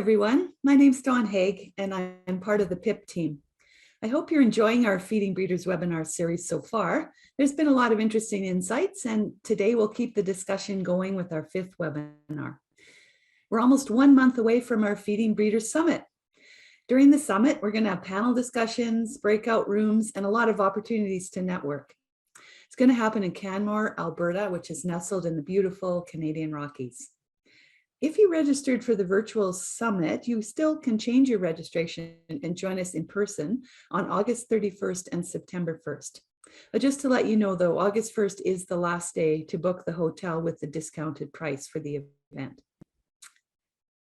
everyone. My name's Dawn Haig, and I'm part of the PIP team. I hope you're enjoying our Feeding Breeders webinar series so far. There's been a lot of interesting insights, and today we'll keep the discussion going with our 5th webinar. We're almost 1 month away from our Feeding Breeders Summit. During the summit, we're going to have panel discussions, breakout rooms, and a lot of opportunities to network. It's going to happen in Canmore, Alberta, which is nestled in the beautiful Canadian Rockies. If you registered for the virtual summit, you still can change your registration and join us in person on August 31st and September 1st. But just to let you know, though, August 1st is the last day to book the hotel with the discounted price for the event.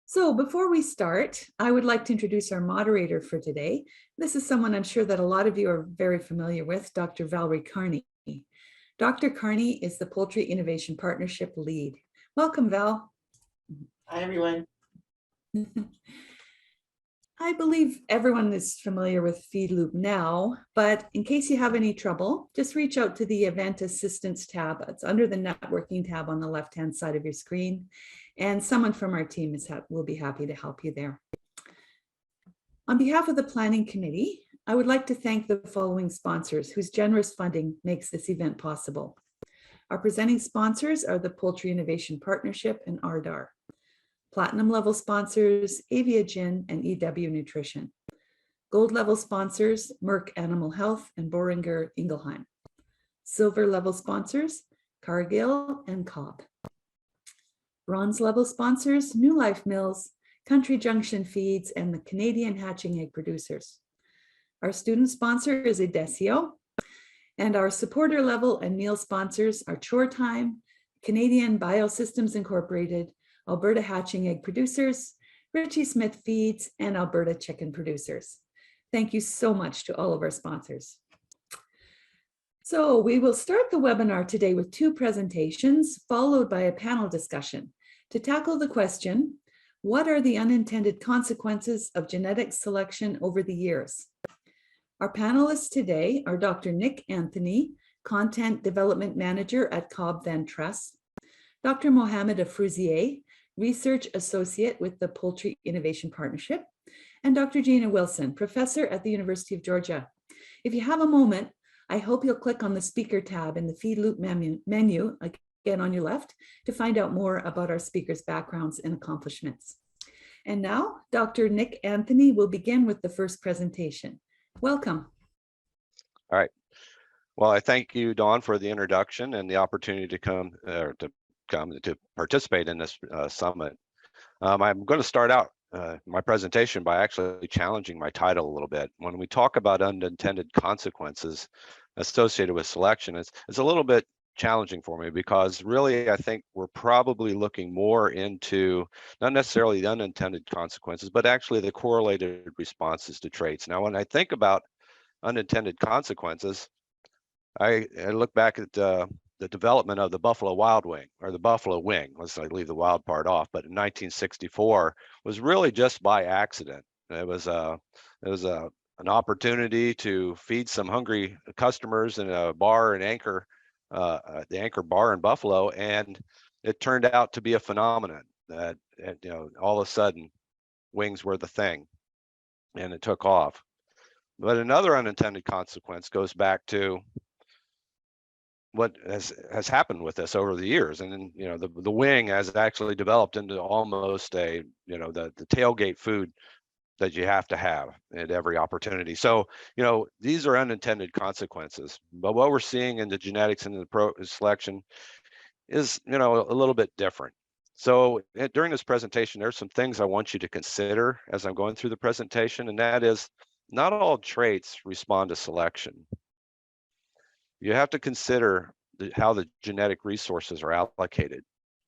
So before we start, I would like to introduce our moderator for today. This is someone I'm sure that a lot of you are very familiar with, Dr. Valerie Carney. Dr. Carney is the Poultry Innovation Partnership lead. Welcome, Val. Hi, everyone. I believe everyone is familiar with FeedLoop now, but in case you have any trouble, just reach out to the Event Assistance tab. It's under the Networking tab on the left-hand side of your screen, and someone from our team will be happy to help you there. On behalf of the Planning Committee, I would like to thank the following sponsors whose generous funding makes this event possible. Our presenting sponsors are the Poultry Innovation Partnership and ARDAR. Platinum level sponsors, Aviagen and EW Nutrition. Gold level sponsors, Merck Animal Health and Boehringer Ingelheim. Silver level sponsors, Cargill and Cobb. Bronze level sponsors, New Life Mills, Country Junction Feeds, and the Canadian Hatching Egg Producers. Our student sponsor is Edesio, and our supporter level and meal sponsors are Chore Time, Canadian Biosystems Incorporated, Alberta Hatching Egg Producers, Richie Smith Feeds, and Alberta Chicken Producers. Thank you so much to all of our sponsors. So we will start the webinar today with 2 presentations, followed by a panel discussion to tackle the question, what are the unintended consequences of genetic selection over the years? Our panelists today are Dr. Nick Anthony, Content Development Manager at Cobb Van Tress, Dr. Mohamed Afrouzieh, Research Associate with the Poultry Innovation Partnership, and Dr. Gina Wilson, Professor at the University of Georgia. If you have a moment, I hope you'll click on the speaker tab in the FeedLoop menu, again on your left, to find out more about our speakers' backgrounds and accomplishments. And now, Dr. Nick Anthony will begin with the first presentation. Welcome. All right. Well, I thank you, Dawn, for the introduction and the opportunity to come to participate in this summit. I'm going to start out my presentation by actually challenging my title a little bit. When we talk about unintended consequences associated with selection, it's a little bit challenging for me because really I think we're probably looking more into not necessarily the unintended consequences, but actually the correlated responses to traits. Now, when I think about unintended consequences, I look back at the development of the buffalo wild wing, or the buffalo wing. Let's leave the wild part off. But in 1964 was really just by accident. It was an opportunity to feed some hungry customers in a bar in Anchor, the Anchor bar in Buffalo, and it turned out to be a phenomenon that all of a sudden wings were the thing, and it took off. But another unintended consequence goes back to what has happened with this over the years, and then the wing has actually developed into almost the tailgate food that you have to have at every opportunity. So these are unintended consequences, but what we're seeing in the genetics and the selection is a little bit different. So during this presentation, there's some things I want you to consider as I'm going through the presentation, and that is not all traits respond to selection. You have to consider how the genetic resources are allocated.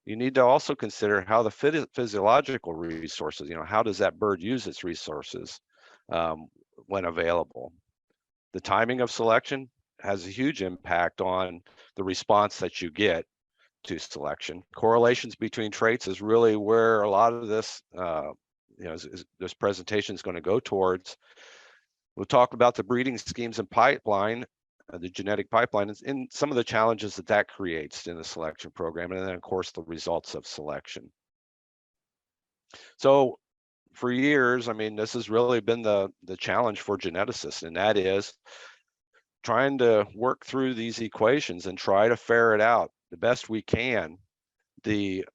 You need to also consider how the physiological resources, how does that bird use its resources when available? The timing of selection has a huge impact on the response that you get to selection. Correlations between traits is really where a lot of this, this presentation is going to go towards. We'll talk about the breeding schemes and pipeline, the genetic pipeline, and some of the challenges that creates in the selection program, and then of course the results of selection. So for years, I mean, this has really been the challenge for geneticists, and that is trying to work through these equations and try to ferret out the best we can the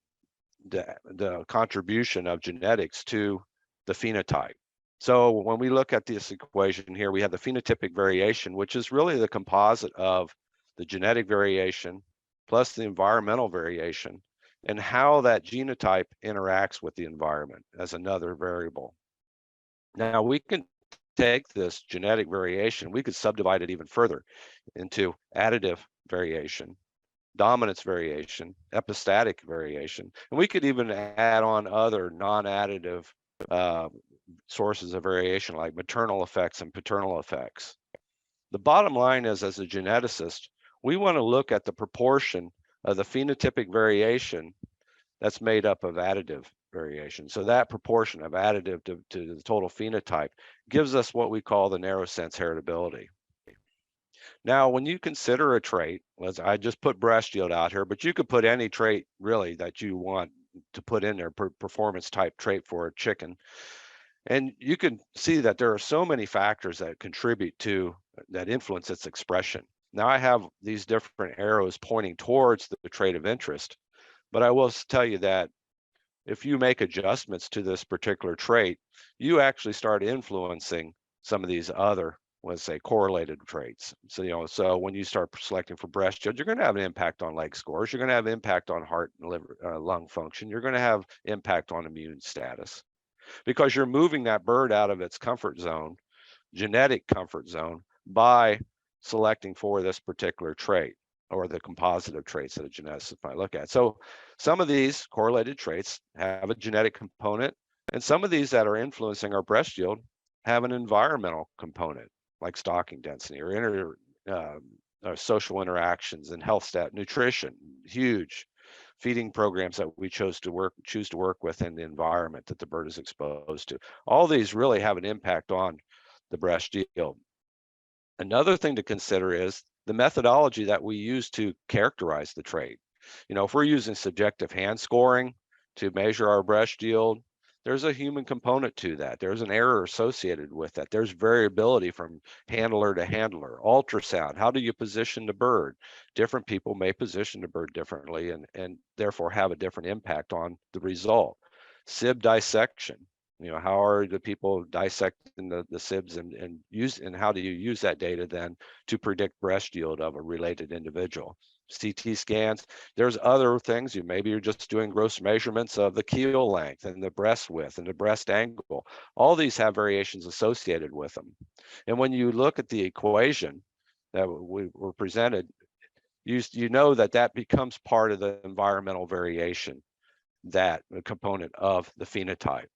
contribution of genetics to the phenotype. So when we look at this equation here, we have the phenotypic variation, which is really the composite of the genetic variation plus the environmental variation, and how that genotype interacts with the environment as another variable. Now we can take this genetic variation, we could subdivide it even further into additive variation, dominance variation, epistatic variation, and we could even add on other non-additive sources of variation like maternal effects and paternal effects. The bottom line is, as a geneticist, we want to look at the proportion of the phenotypic variation that's made up of additive variation. So that proportion of additive to the total phenotype gives us what we call the narrow sense heritability. Now, when you consider a trait, I just put breast yield out here, but you could put any trait really that you want to put in there, performance type trait for a chicken. And you can see that there are so many factors that contribute to that influence its expression. Now I have these different arrows pointing towards the trait of interest, but I will tell you that if you make adjustments to this particular trait, you actually start influencing some of these other, let's say, correlated traits. So, so when you start selecting for breast yield, you're going to have an impact on leg scores. You're going to have impact on heart and liver, lung function. You're going to have impact on immune status, because you're moving that bird out of its comfort zone, genetic comfort zone, by selecting for this particular trait or the composite of traits that a geneticist might look at. So some of these correlated traits have a genetic component, and some of these that are influencing our breast yield have an environmental component, like stocking density or social interactions and health stat, nutrition, huge feeding programs that we choose to work with in the environment that the bird is exposed to. All these really have an impact on the breast yield. Another thing to consider is the methodology that we use to characterize the trait. If we're using subjective hand scoring to measure our breast yield, there's a human component to that. There's an error associated with that. There's variability from handler to handler. Ultrasound, how do you position the bird? Different people may position the bird differently and therefore have a different impact on the result. SIB dissection, how are the people dissecting the SIBs and how do you use that data then to predict breast yield of a related individual? CT scans, there's other things. Maybe you're just doing gross measurements of the keel length and the breast width and the breast angle. All these have variations associated with them. And when you look at the equation that we were presented, you know that becomes part of the environmental variation, that component of the phenotype.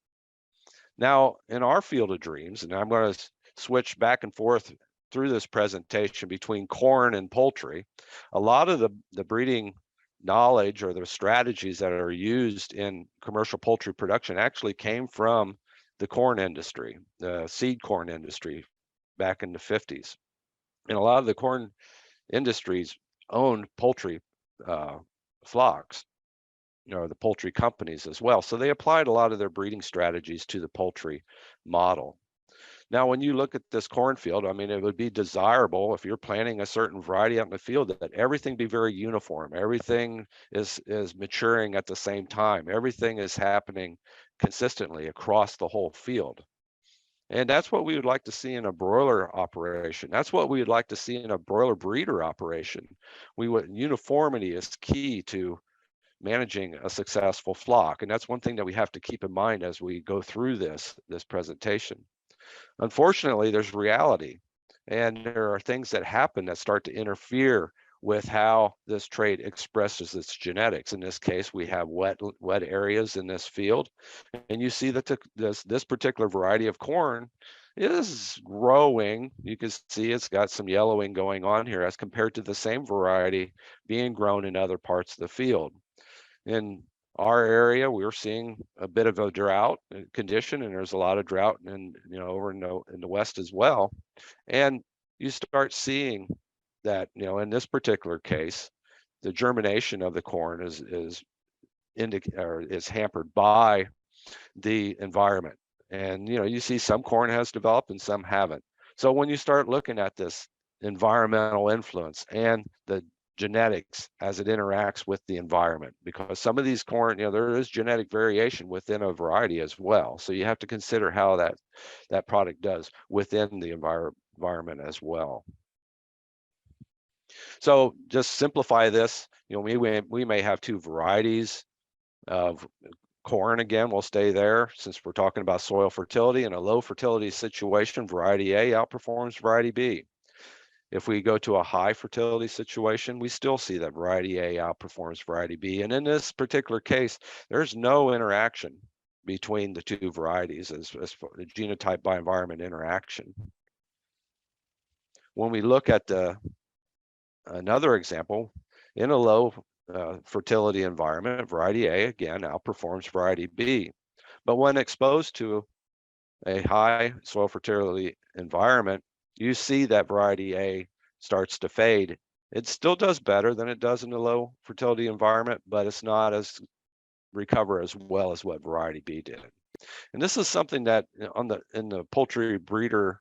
Now, in our field of dreams, and I'm going to switch back and forth through this presentation between corn and poultry, a lot of the breeding knowledge or the strategies that are used in commercial poultry production actually came from the corn industry, the seed corn industry back in the 50s. And a lot of the corn industries owned poultry flocks, the poultry companies as well. So they applied a lot of their breeding strategies to the poultry model. Now, when you look at this cornfield, I mean, it would be desirable if you're planting a certain variety out in the field that everything be very uniform. Everything is maturing at the same time. Everything is happening consistently across the whole field. And that's what we would like to see in a broiler operation. That's what we would like to see in a broiler breeder operation. Uniformity is key to managing a successful flock. And that's one thing that we have to keep in mind as we go through this presentation. Unfortunately, there's reality, and there are things that happen that start to interfere with how this trait expresses its genetics. In this case, we have wet areas in this field, and you see that this particular variety of corn is growing. You can see it's got some yellowing going on here as compared to the same variety being grown in other parts of the field. In our area, we're seeing a bit of a drought condition, and there's a lot of drought over in the west as well. And you start seeing that, in this particular case, the germination of the corn is hampered by the environment. And you see some corn has developed and some haven't. So when you start looking at this environmental influence and the genetics as it interacts with the environment, because some of these corn, there is genetic variation within a variety as well. So you have to consider how that product does within the environment as well. So just simplify this. We may have two varieties of corn. Again, we'll stay there since we're talking about soil fertility. In a low fertility situation, variety A outperforms variety B. If we go to a high fertility situation, we still see that variety A outperforms variety B. And in this particular case, there's no interaction between the two varieties as for the genotype by environment interaction. When we look at another example, in a low fertility environment, variety A again outperforms variety B. But when exposed to a high soil fertility environment, you see that variety A starts to fade. It still does better than it does in a low fertility environment, but it's not as recover as well as what variety B did. And this is something that in the poultry breeder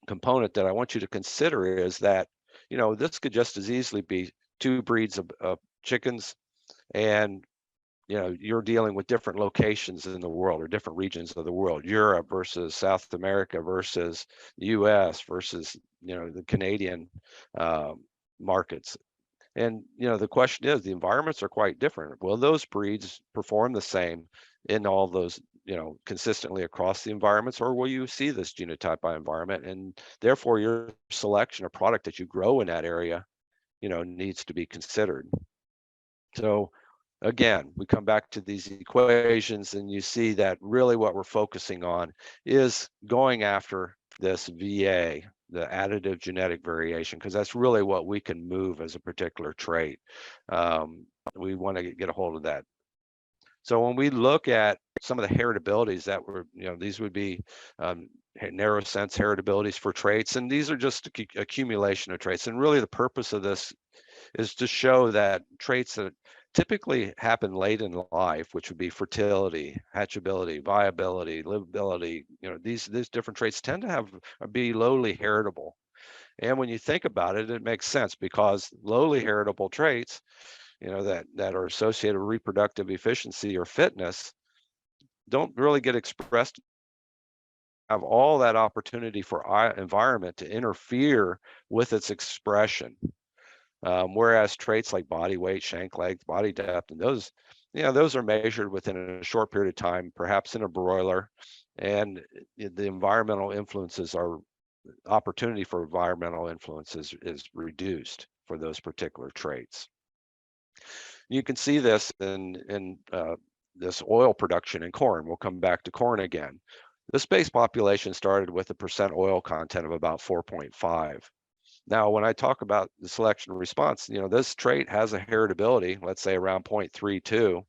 component that I want you to consider is that, this could just as easily be two breeds of chickens, and you're dealing with different locations in the world or different regions of the world, Europe versus South America versus the US versus, the Canadian markets. And, the question is, the environments are quite different. Will those breeds perform the same in all those, consistently across the environments, or will you see this genotype by environment? And therefore your selection of product that you grow in that area, needs to be considered. So again, we come back to these equations and you see that really what we're focusing on is going after this VA, the additive genetic variation, because that's really what we can move as a particular trait. We want to get a hold of that. So when we look at some of the heritabilities that were, these would be narrow sense heritabilities for traits, and these are just accumulation of traits. And really the purpose of this is to show that traits that typically happen late in life, which would be fertility, hatchability, viability, livability, these different traits tend to be lowly heritable. And when you think about it, it makes sense, because lowly heritable traits, that are associated with reproductive efficiency or fitness don't really get expressed, have all that opportunity for environment to interfere with its expression. Whereas traits like body weight, shank length, body depth, and those are measured within a short period of time, perhaps in a broiler, and the environmental influences opportunity for environmental influences is reduced for those particular traits. You can see this in this oil production in corn. We'll come back to corn again. This base population started with a percent oil content of about 4.5. Now, when I talk about the selection response, this trait has a heritability, let's say around 0.32.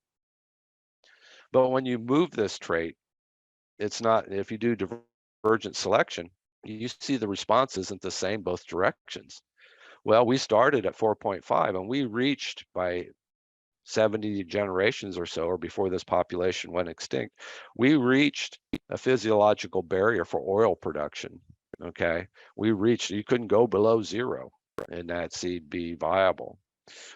But when you move this trait, it's not, if you do divergent selection, you see the response isn't the same both directions. Well, we started at 4.5 and we reached by 70 generations or so, or before this population went extinct, we reached a physiological barrier for oil production. Okay, you couldn't go below 0 and that seed be viable.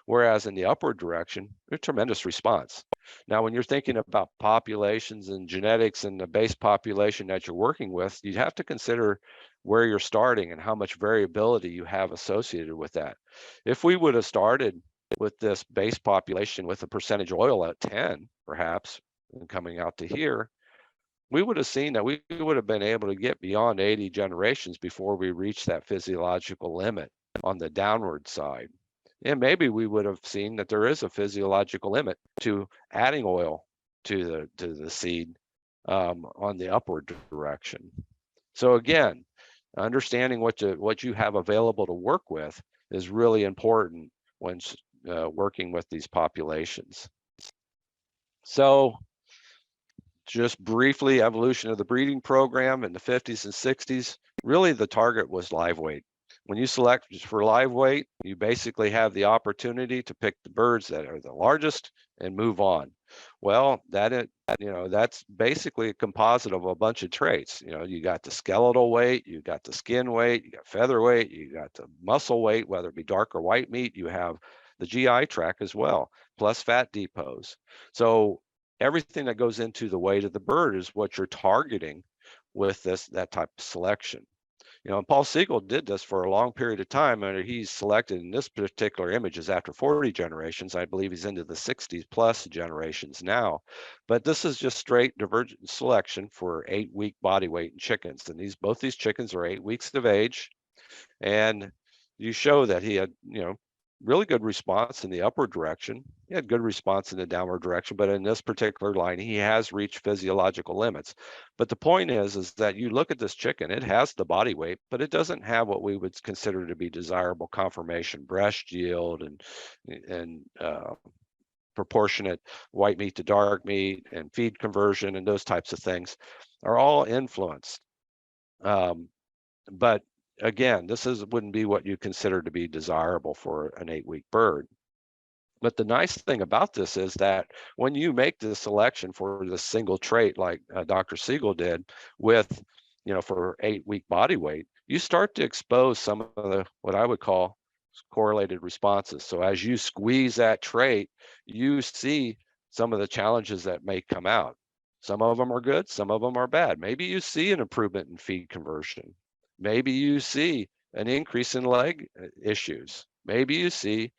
Whereas in the upward direction, a tremendous response. Now, when you're thinking about populations and genetics and the base population that you're working with, you have to consider where you're starting and how much variability you have associated with that. If we would have started with this base population with a percentage oil at 10, perhaps, and coming out to here, we would have seen that we would have been able to get beyond 80 generations before we reached that physiological limit on the downward side. And maybe we would have seen that there is a physiological limit to adding oil to the seed on the upward direction. So again, understanding what you have available to work with is really important when working with these populations. So just briefly, evolution of the breeding program in the 50s and 60s, really the target was live weight. When you select for live weight, you basically have the opportunity to pick the birds that are the largest and move on. Well, that's basically a composite of a bunch of traits. You got the skeletal weight, you got the skin weight, you got feather weight, you got the muscle weight, whether it be dark or white meat, you have the GI tract as well, plus fat depots. So everything that goes into the weight of the bird is what you're targeting with that type of selection. And Paul Siegel did this for a long period of time, and he's selected in this particular image is after 40 generations. I believe he's into the 60s plus generations now. But this is just straight divergent selection for 8-week body weight in chickens. And both these chickens are 8 weeks of age. And you show that he had, really good response in the upward direction. He had good response in the downward direction, but in this particular line, he has reached physiological limits. But the point is that you look at this chicken, it has the body weight, but it doesn't have what we would consider to be desirable conformation, breast yield, and proportionate white meat to dark meat and feed conversion and those types of things are all influenced. But again, wouldn't be what you consider to be desirable for an 8-week bird. But the nice thing about this is that when you make the selection for the single trait, like Dr. Siegel did with, for 8-week body weight, you start to expose some of the, what I would call correlated responses. So as you squeeze that trait, you see some of the challenges that may come out. Some of them are good, some of them are bad. Maybe you see an improvement in feed conversion. Maybe you see an increase in leg issues. Maybe you see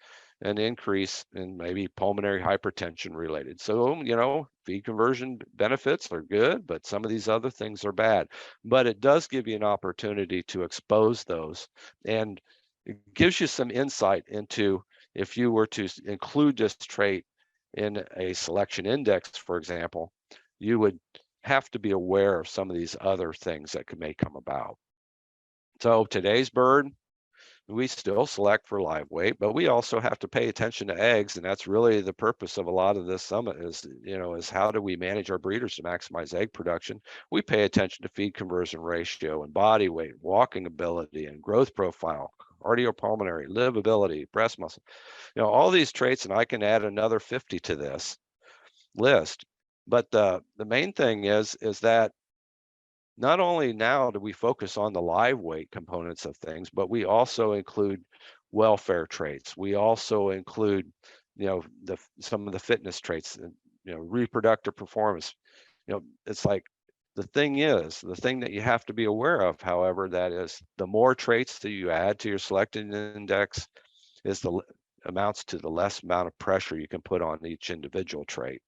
an increase in maybe pulmonary hypertension related. So, feed conversion benefits are good, but some of these other things are bad. But it does give you an opportunity to expose those, and it gives you some insight into if you were to include this trait in a selection index, for example, you would have to be aware of some of these other things that may come about. So today's bird, we still select for live weight, but we also have to pay attention to eggs. And that's really the purpose of a lot of this summit is how do we manage our breeders to maximize egg production? We pay attention to feed conversion ratio and body weight, walking ability and growth profile, cardiopulmonary, livability, breast muscle, all these traits. And I can add another 50 to this list. But the main thing is that not only now do we focus on the live weight components of things, but we also include welfare traits. We also include, some of the fitness traits, reproductive performance. It's like the thing that you have to be aware of, however, that is the more traits that you add to your selected index amounts to the less amount of pressure you can put on each individual trait.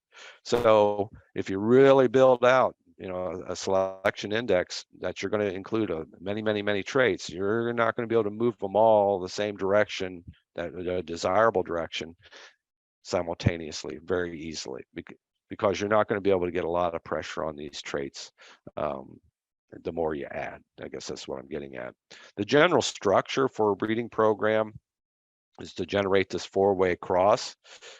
So if you really build out a selection index that you're going to include many traits, you're not going to be able to move them all the same direction, a desirable direction, simultaneously very easily, because you're not going to be able to get a lot of pressure on these traits the more you add. I guess that's what I'm getting at. The general structure for a breeding program is to generate this 4-way cross.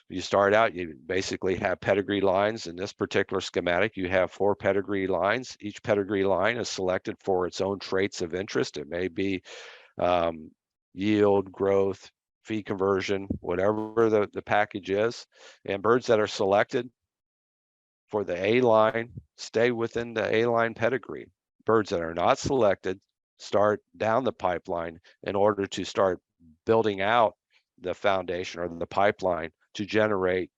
You start out, you basically have pedigree lines. In this particular schematic, you have 4 pedigree lines. Each pedigree line is selected for its own traits of interest. It may be yield, growth, feed conversion, whatever the package is. And birds that are selected for the A line stay within the A line pedigree. Birds that are not selected start down the pipeline in order to start building out the foundation or the pipeline to generate,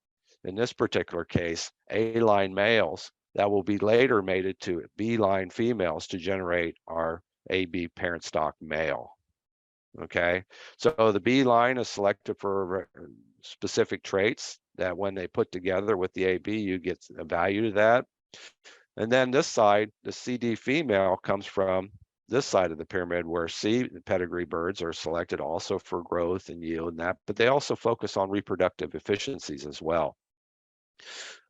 in this particular case, A-line males that will be later mated to B-line females to generate our AB parent stock male. Okay, so the B-line is selected for specific traits that when they put together with the AB, you get a value to that. And then this side, the CD female comes from this side of the pyramid, where C pedigree birds are selected also for growth and yield and that, but they also focus on reproductive efficiencies as well.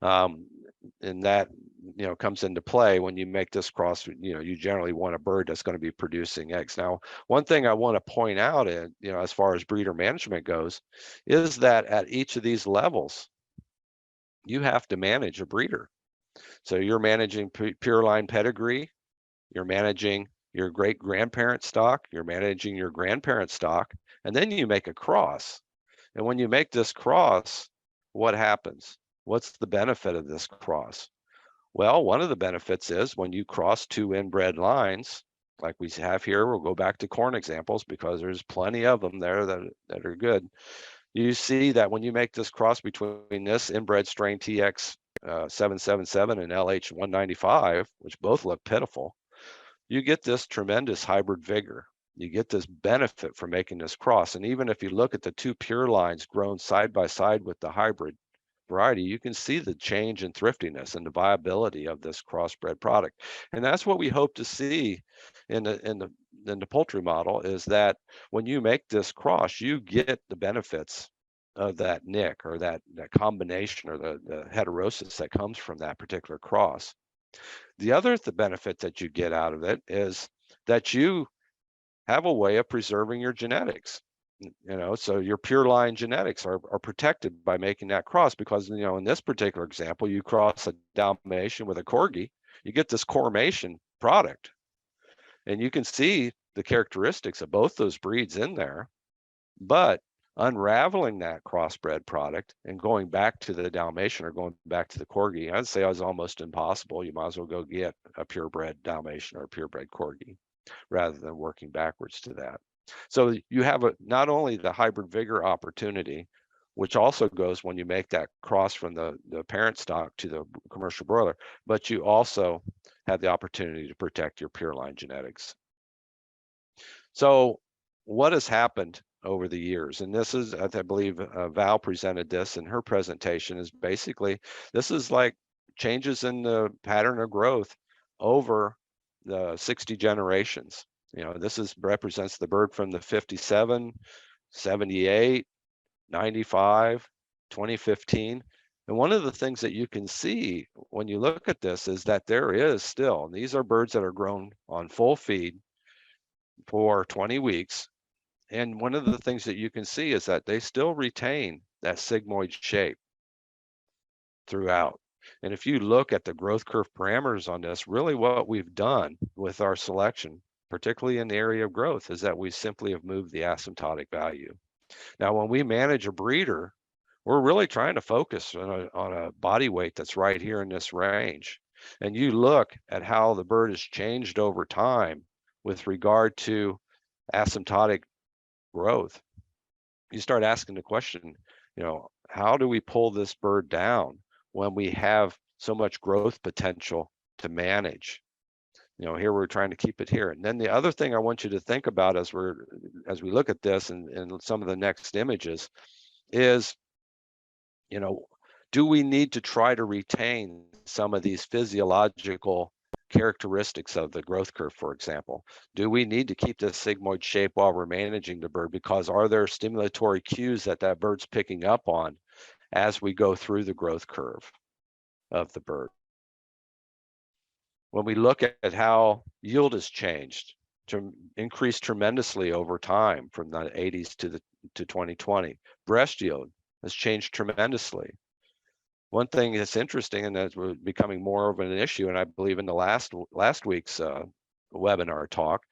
And that comes into play when you make this cross. You generally want a bird that's going to be producing eggs. Now, one thing I want to point out, as far as breeder management goes, is that at each of these levels, you have to manage a breeder. So you're managing pure line pedigree, you're managing your great grandparent stock, you're managing your grandparent stock, and then you make a cross. And when you make this cross, what happens? What's the benefit of this cross? Well, one of the benefits is when you cross two inbred lines, like we have here, we'll go back to corn examples because there's plenty of them there that are good. You see that when you make this cross between this inbred strain TX 777 and LH 195, which both look pitiful, you get this tremendous hybrid vigor. You get this benefit from making this cross. And even if you look at the two pure lines grown side by side with the hybrid variety, you can see the change in thriftiness and the viability of this crossbred product. And that's what we hope to see in the poultry model, is that when you make this cross, you get the benefits of that nick or that combination or the heterosis that comes from that particular cross. The other benefit that you get out of it is that you have a way of preserving your genetics. So your pure line genetics are protected by making that cross, because in this particular example, you cross a Dalmatian with a Corgi, you get this cormation product, and you can see the characteristics of both those breeds in there. But unraveling that crossbred product and going back to the Dalmatian or going back to the Corgi, I'd say is almost impossible. You might as well go get a purebred Dalmatian or a purebred Corgi rather than working backwards to that. So you have not only the hybrid vigor opportunity, which also goes when you make that cross from the parent stock to the commercial broiler, but you also have the opportunity to protect your pure line genetics. So what has happened over the years? And this is, I believe Val presented this in her presentation, is basically, this is like changes in the pattern of growth over the 60 generations. This represents the bird from the 57, 78, 95, 2015. And one of the things that you can see when you look at this is that there is still, and these are birds that are grown on full feed for 20 weeks. And one of the things that you can see is that they still retain that sigmoid shape throughout. And if you look at the growth curve parameters on this, really what we've done with our selection, particularly in the area of growth, is that we simply have moved the asymptotic value. Now, when we manage a breeder, we're really trying to focus on a body weight that's right here in this range. And you look at how the bird has changed over time with regard to asymptotic growth. You start asking the question, how do we pull this bird down when we have so much growth potential to manage? Here we're trying to keep it here. And then the other thing I want you to think about as we look at this and some of the next images is, do we need to try to retain some of these physiological characteristics of the growth curve, for example? Do we need to keep this sigmoid shape while we're managing the bird? Because are there stimulatory cues that bird's picking up on as we go through the growth curve of the bird? When we look at how yield has changed, to increase tremendously over time from the 80s to 2020, breast yield has changed tremendously. One thing that's interesting, and that's becoming more of an issue, and I believe in the last week's webinar talk,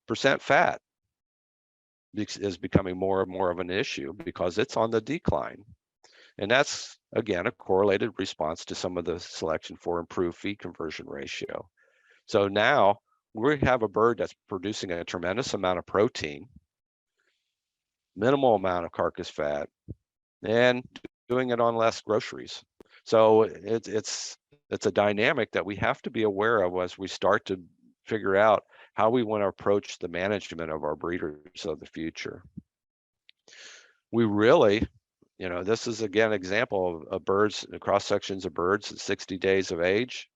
percent fat is becoming more and more of an issue because it's on the decline. And that's, again, a correlated response to some of the selection for improved feed conversion ratio. So now we have a bird that's producing a tremendous amount of protein, minimal amount of carcass fat, and doing it on less groceries. So it's a dynamic that we have to be aware of as we start to figure out how we want to approach the management of our breeders of the future. We really, this is again an example of birds, cross sections of birds at 60 days of age,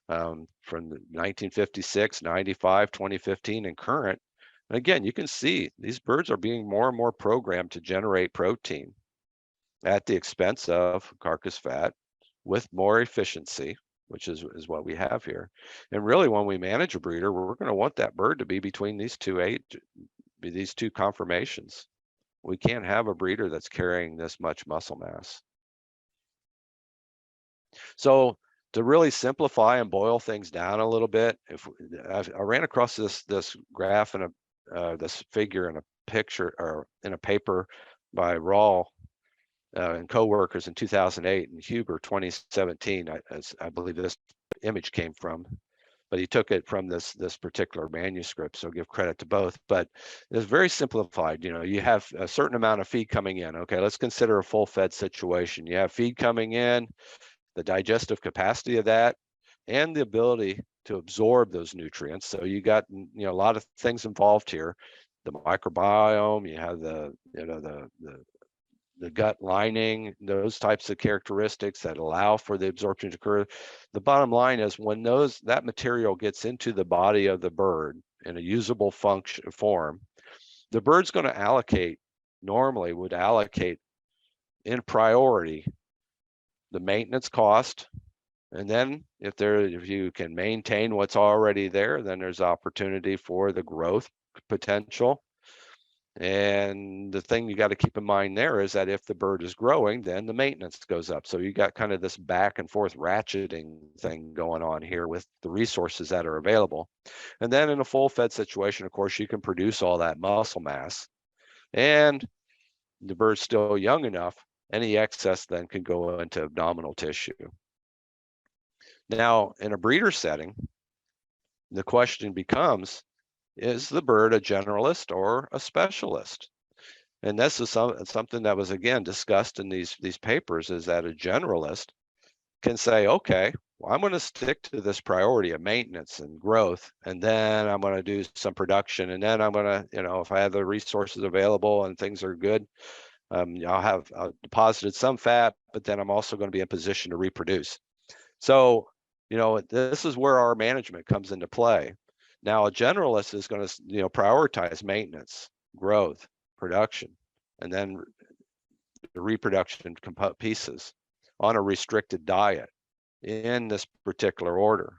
from 1956, 95, 2015, and current. And again, you can see these birds are being more and more programmed to generate protein at the expense of carcass fat with more efficiency, which is what we have here. And really, when we manage a breeder, we're going to want that bird to be between these two conformations. We can't have a breeder that's carrying this much muscle mass. So to really simplify and boil things down a little bit, I ran across this graph and this figure in a picture or in a paper by Rawl and co-workers in 2008, and Huber 2017, I believe this image came from, but he took it from this particular manuscript, so give credit to both. But it's very simplified. You have a certain amount of feed coming in. Okay, let's consider a full fed situation. You have feed coming in, the digestive capacity of that, and the ability to absorb those nutrients. So you got a lot of things involved here. The microbiome, you have the gut lining, those types of characteristics that allow for the absorption to occur. The bottom line is when that material gets into the body of the bird in a usable form, the bird's going to normally would allocate in priority the maintenance cost. And then if you can maintain what's already there, then there's opportunity for the growth potential. And the thing you got to keep in mind there is that if the bird is growing, then the maintenance goes up. So you got kind of this back and forth ratcheting thing going on here with the resources that are available. And then in a full fed situation, of course, you can produce all that muscle mass, and the bird's still young enough, any excess then can go into abdominal tissue. Now, in a breeder setting, the question becomes, is the bird a generalist or a specialist? And this is something that was, again, discussed in these papers, is that a generalist can say, okay, well, I'm going to stick to this priority of maintenance and growth, and then I'm going to do some production, and then I'm going to, if I have the resources available and things are good, I'll deposited some fat, but then I'm also going to be in position to reproduce. So, this is where our management comes into play. Now, a generalist is going to, prioritize maintenance, growth, production, and then the reproduction pieces on a restricted diet in this particular order.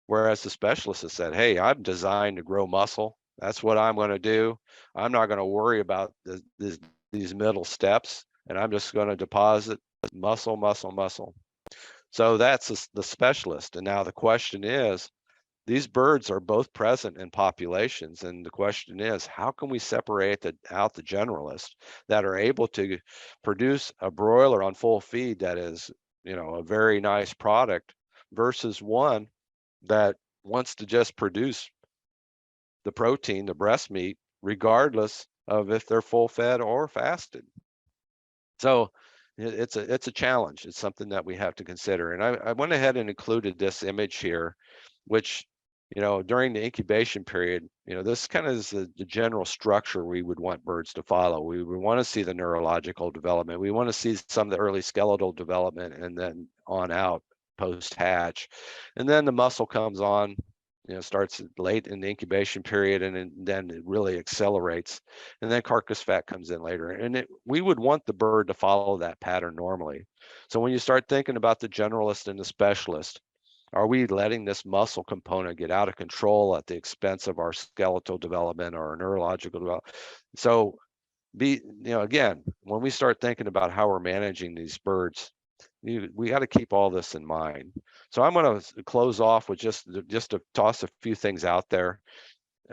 Whereas the specialist has said, hey, I'm designed to grow muscle. That's what I'm going to do. I'm not going to worry about these middle steps, and I'm just going to deposit muscle, muscle, muscle. So that's the specialist. And now the question is, these birds are both present in populations, and the question is, how can we separate out the generalists that are able to produce a broiler on full feed that is, a very nice product, versus one that wants to just produce the protein, the breast meat, regardless of if they're full fed or fasted. So it's a challenge. It's something that we have to consider. And I went ahead and included this image here, which, during the incubation period, this kind of is the general structure we would want birds to follow. We would want to see the neurological development. We want to see some of the early skeletal development, and then on out post-hatch. And then the muscle comes on, starts late in the incubation period, and then it really accelerates. And then carcass fat comes in later. And we would want the bird to follow that pattern normally. So when you start thinking about the generalist and the specialist, are we letting this muscle component get out of control at the expense of our skeletal development or our neurological development? So again, when we start thinking about how we're managing these birds, we got to keep all this in mind. So I'm going to close off with just to toss a few things out there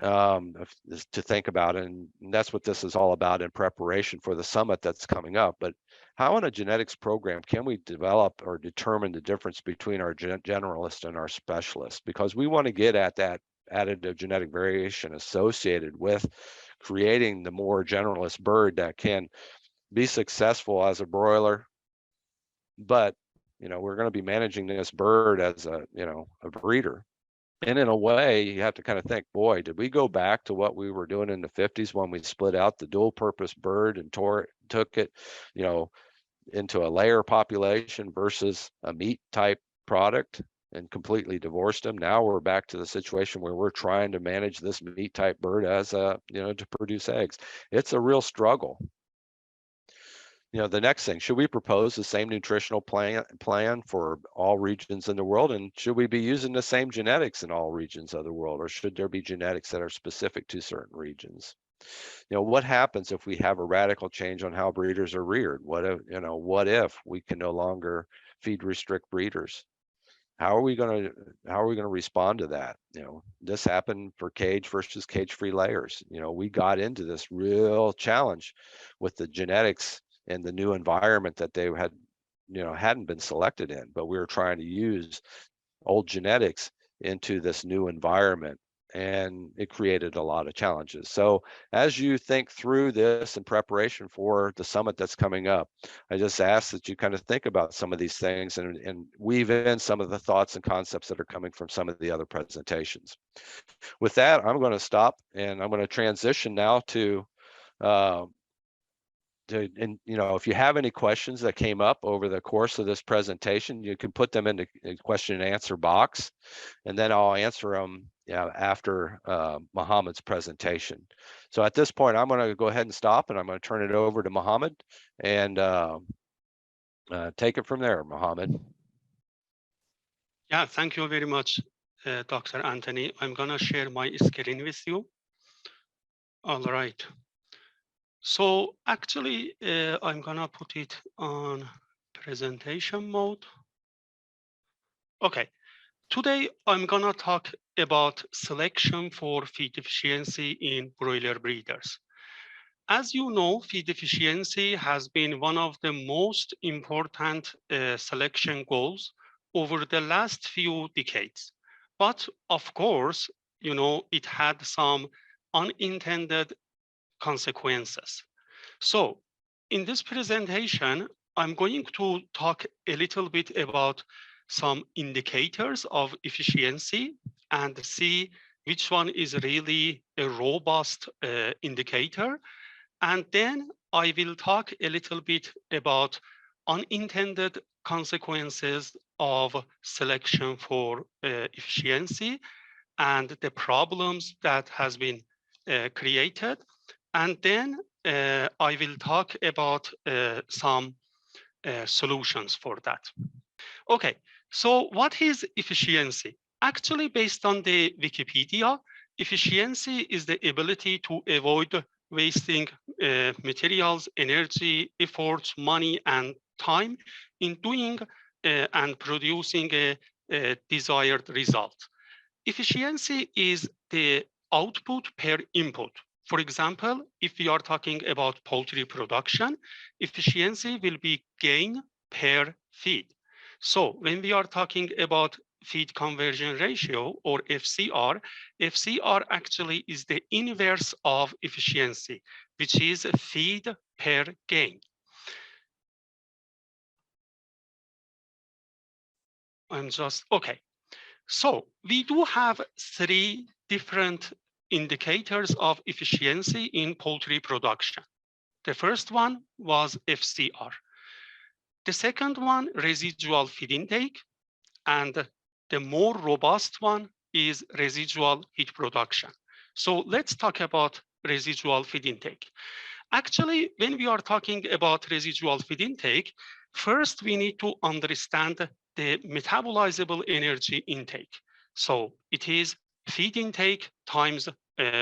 to think about, and that's what this is all about in preparation for the summit that's coming up. But how in a genetics program can we develop or determine the difference between our generalist and our specialist? Because we want to get at that additive genetic variation associated with creating the more generalist bird that can be successful as a broiler. But we're going to be managing this bird as a breeder. And in a way, you have to kind of think, boy, did we go back to what we were doing in the 50s when we split out the dual purpose bird and took it, into a layer population versus a meat type product and completely divorced them? Now we're back to the situation where we're trying to manage this meat type bird as to produce eggs. It's a real struggle. The next thing, should we propose the same nutritional plan for all regions in the world? And should we be using the same genetics in all regions of the world? Or should there be genetics that are specific to certain regions? What happens if we have a radical change on how breeders are reared? What if we can no longer feed restrict breeders? How are we going to respond to that? This happened for cage versus cage-free layers. We got into this real challenge with the genetics in the new environment that they had, hadn't been selected in, but we were trying to use old genetics into this new environment, and it created a lot of challenges. So as you think through this in preparation for the summit that's coming up, I just ask that you kind of think about some of these things and weave in some of the thoughts and concepts that are coming from some of the other presentations. With that, I'm going to stop and I'm going to transition now to if you have any questions that came up over the course of this presentation, you can put them in the question and answer box, and then I'll answer them after Mohammed's presentation. So at this point, I'm going to go ahead and stop, and I'm going to turn it over to Mohammed and take it from there, Mohammed. Yeah, thank you very much, Dr. Anthony. I'm going to share my screen with you. All right. So actually, I'm gonna put it on presentation mode. Okay, today I'm gonna talk about selection for feed efficiency in broiler breeders. As you know, feed efficiency has been one of the most important selection goals over the last few decades. But of course, it had some unintended consequences. So in this presentation, I'm going to talk a little bit about some indicators of efficiency and see which one is really a robust indicator. And then I will talk a little bit about unintended consequences of selection for efficiency and the problems that has been created. And then I will talk about some solutions for that. Okay, so what is efficiency? Actually, based on the Wikipedia, efficiency is the ability to avoid wasting materials, energy, efforts, money, and time in doing and producing a desired result. Efficiency is the output per input. For example, if we are talking about poultry production, efficiency will be gain per feed. So when we are talking about feed conversion ratio or FCR, FCR actually is the inverse of efficiency, which is feed per gain. Okay. So we do have three different indicators of efficiency in poultry production. The first one was FCR. The second one, residual feed intake. And the more robust one is residual heat production. So let's talk about residual feed intake. Actually, when we are talking about residual feed intake, first we need to understand the metabolizable energy intake. So it is feed intake times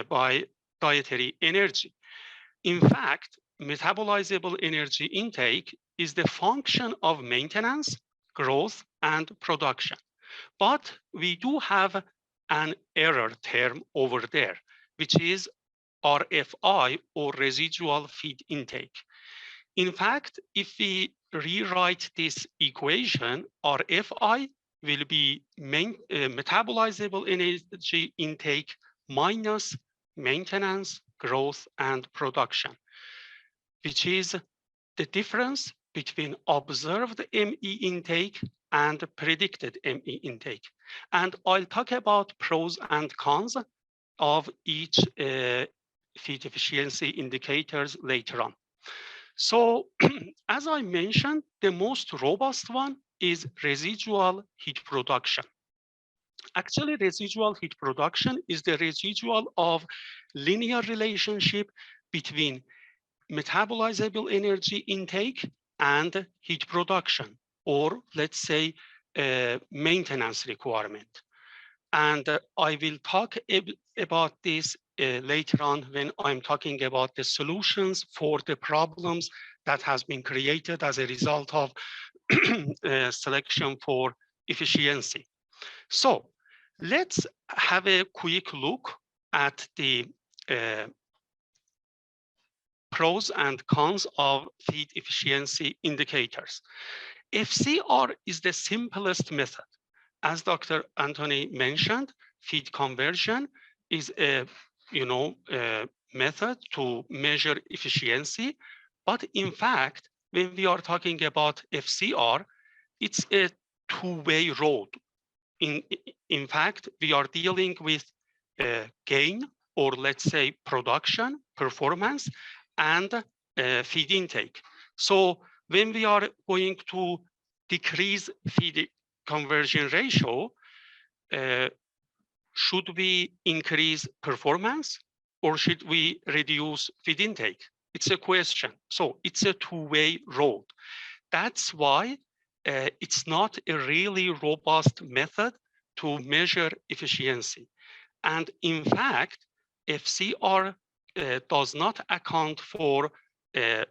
by dietary energy. In fact, metabolizable energy intake is the function of maintenance, growth, and production. But we do have an error term over there, which is RFI or residual feed intake. In fact, if we rewrite this equation, RFI will be metabolizable energy intake minus maintenance, growth, and production, which is the difference between observed ME intake and predicted ME intake. And I'll talk about pros and cons of each feed efficiency indicators later on. So as I mentioned, the most robust one is residual heat production. Actually, residual heat production is the residual of linear relationship between metabolizable energy intake and heat production, or let's say maintenance requirement. And I will talk about this later on when I'm talking about the solutions for the problems that has been created as a result of selection for efficiency. So let's have a quick look at the pros and cons of feed efficiency indicators. FCR is the simplest method. As Dr. Anthony mentioned, feed conversion is a method to measure efficiency. But in fact, when we are talking about FCR, it's a two-way road. In fact, we are dealing with gain, or let's say production, performance, and feed intake. So when we are going to decrease feed conversion ratio, should we increase performance or should we reduce feed intake? It's a question. So it's a two-way road. That's why it's not a really robust method to measure efficiency. And in fact, FCR does not account for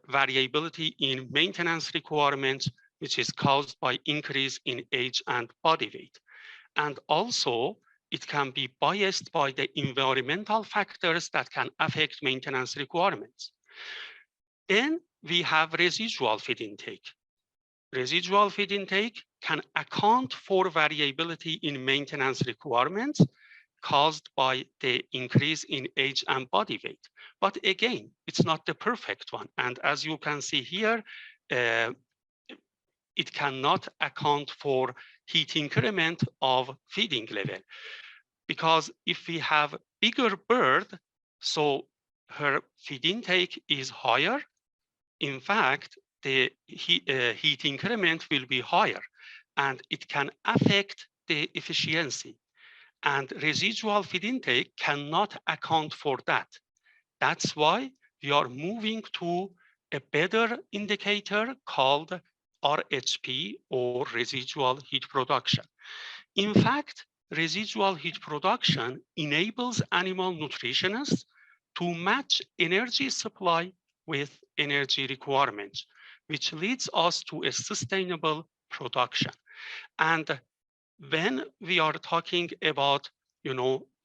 variability in maintenance requirements, which is caused by increase in age and body weight. And also, it can be biased by the environmental factors that can affect maintenance requirements. Then we have residual feed intake. Residual feed intake can account for variability in maintenance requirements caused by the increase in age and body weight. But again, it's not the perfect one. And as you can see here, it cannot account for heat increment of feeding level. Because if we have bigger bird, so her feed intake is higher, in fact, the heat increment will be higher, and it can affect the efficiency. And residual feed intake cannot account for that. That's why we are moving to a better indicator called RHP, or residual heat production. In fact, residual heat production enables animal nutritionists to match energy supply with energy requirements, which leads us to a sustainable production. And when we are talking about,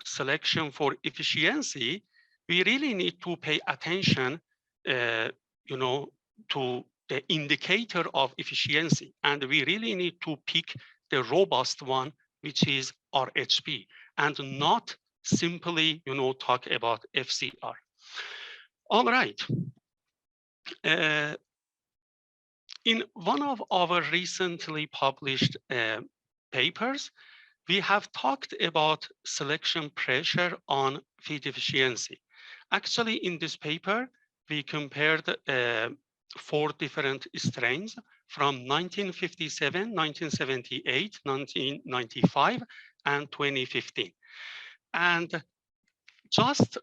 selection for efficiency, we really need to pay attention, to the indicator of efficiency, and we really need to pick the robust one, which is RHP, and not simply, talk about FCR. All right. In one of our recently published papers, we have talked about selection pressure on feed efficiency. Actually, in this paper, we compared 4 different strains from 1957, 1978, 1995, and 2015. And just,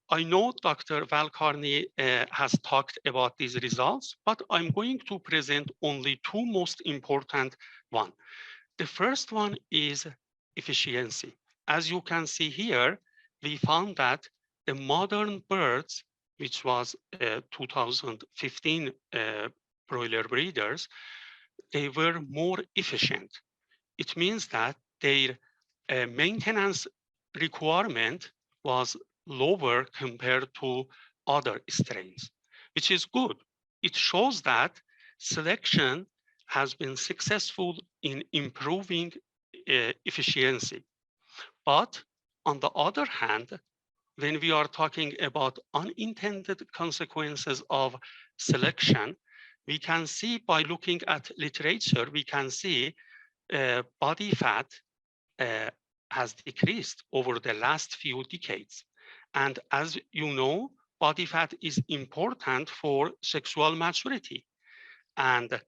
I know Dr. Valcarney has talked about these results, but I'm going to present only 2 most important ones. The first one is efficiency. As you can see here, we found that the modern birds, which was 2015 broiler breeders, they were more efficient. It means that their maintenance requirement was lower compared to other strains, which is good. It shows that selection has been successful in improving efficiency. But on the other hand, when we are talking about unintended consequences of selection, we can see by looking at literature, we can see body fat has decreased over the last few decades. And as you know, body fat is important for sexual maturity. And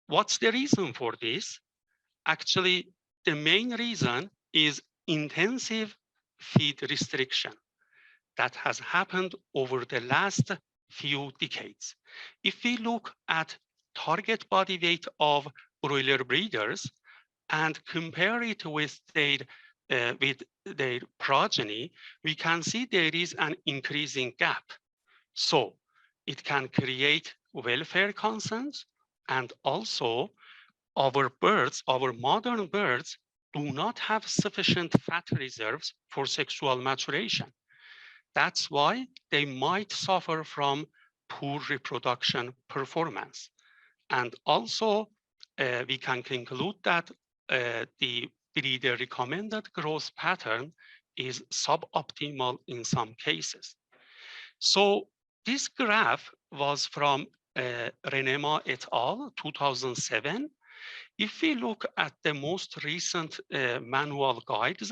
what's the reason for this? Actually, the main reason is intensive feed restriction that has happened over the last few decades. If we look at target body weight of broiler breeders and compare it with their progeny, we can see there is an increasing gap. So it can create welfare concerns, and also our birds, our modern birds, do not have sufficient fat reserves for sexual maturation. That's why they might suffer from poor reproduction performance. And also, we can conclude that the breeder recommended growth pattern is suboptimal in some cases. So this graph was from Renema et al. 2007. If we look at the most recent manual guides,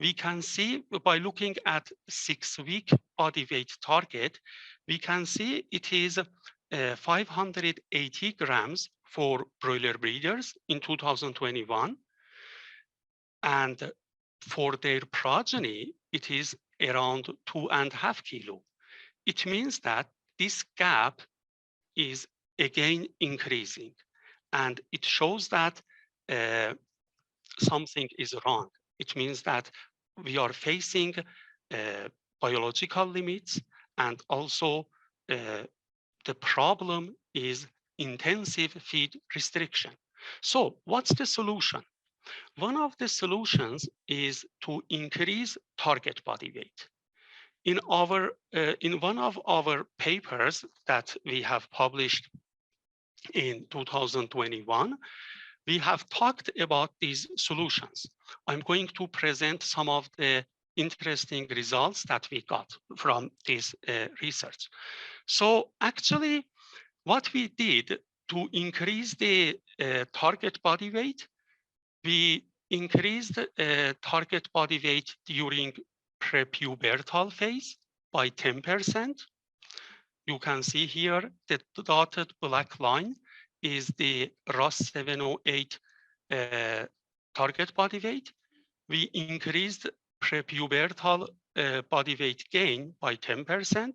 we can see by looking at 6-week body weight target, we can see it is 580 grams for broiler breeders in 2021. And for their progeny, it is around 2.5 kilo. It means that this gap is again increasing, and it shows that something is wrong. It means that we are facing biological limits, and also the problem is intensive feed restriction. So what's the solution? One of the solutions is to increase target body weight. In one of our papers that we have published in 2021, we have talked about these solutions. I'm going to present some of the interesting results that we got from this research. So actually, what we did to increase the target body weight, we increased target body weight during prepubertal phase by 10%. You can see here the dotted black line is the ROS 708 target body weight. We increased prepubertal body weight gain by 10%,